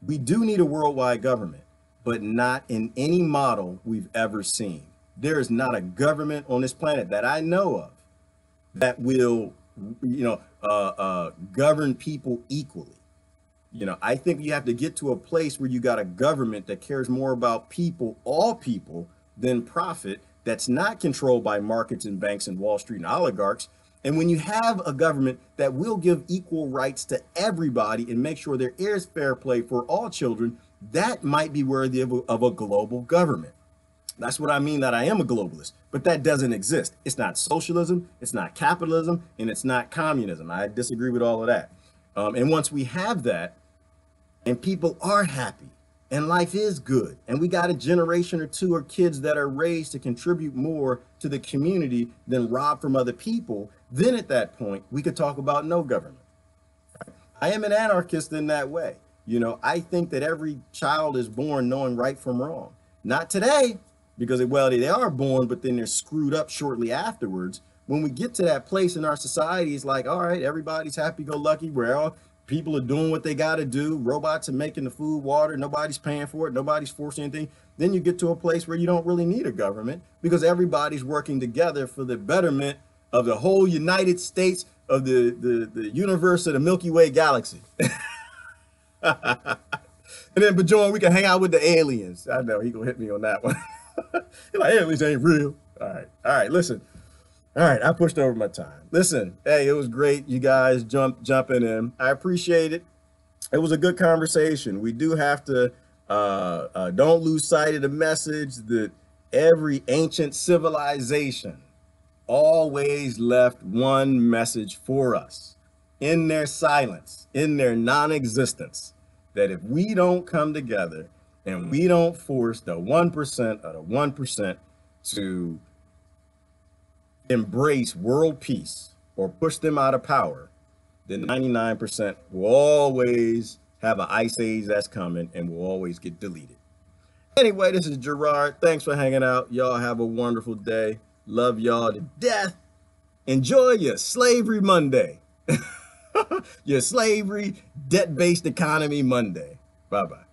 A: We do need a worldwide government, but not in any model we've ever seen. There is not a government on this planet that I know of that will, govern people equally. You know, I think you have to get to a place where you got a government that cares more about people, all people, than profit, that's not controlled by markets and banks and Wall Street and oligarchs. And when you have a government that will give equal rights to everybody and make sure there is fair play for all children, that might be worthy of a global government. That's what I mean that I am a globalist, but that doesn't exist. It's not socialism, it's not capitalism, and it's not communism. I disagree with all of that. And once we have that, and people are happy, and life is good, and we got a generation or two of kids that are raised to contribute more to the community than rob from other people, then at that point, we could talk about no government. I am an anarchist in that way. You know, I think that every child is born knowing right from wrong. Not today, because, well, they are born, but then they're screwed up shortly afterwards. When we get to that place in our society, it's like, all right, everybody's happy-go-lucky, where all people are doing what they got to do. Robots are making the food, water. Nobody's paying for it. Nobody's forcing anything. Then you get to a place where you don't really need a government, because everybody's working together for the betterment of the whole United States, of the universe, of the Milky Way galaxy. And then, Bjorn, we can hang out with the aliens. I know he gonna hit me on that one. He's like, aliens ain't real. All right, listen. All right, I pushed over my time. Listen, hey, it was great, you guys jumping in. I appreciate it. It was a good conversation. We do have to don't lose sight of the message that every ancient civilization always left one message for us in their silence, in their non-existence, that if we don't come together and we don't force the 1% of the 1% to embrace world peace or push them out of power, then 99% will always have an ice age that's coming and will always get deleted. Anyway, this is Gerard. Thanks for hanging out. Y'all have a wonderful day. Love y'all to death. Enjoy your Slavery Monday. Your slavery debt-based economy Monday. Bye-bye.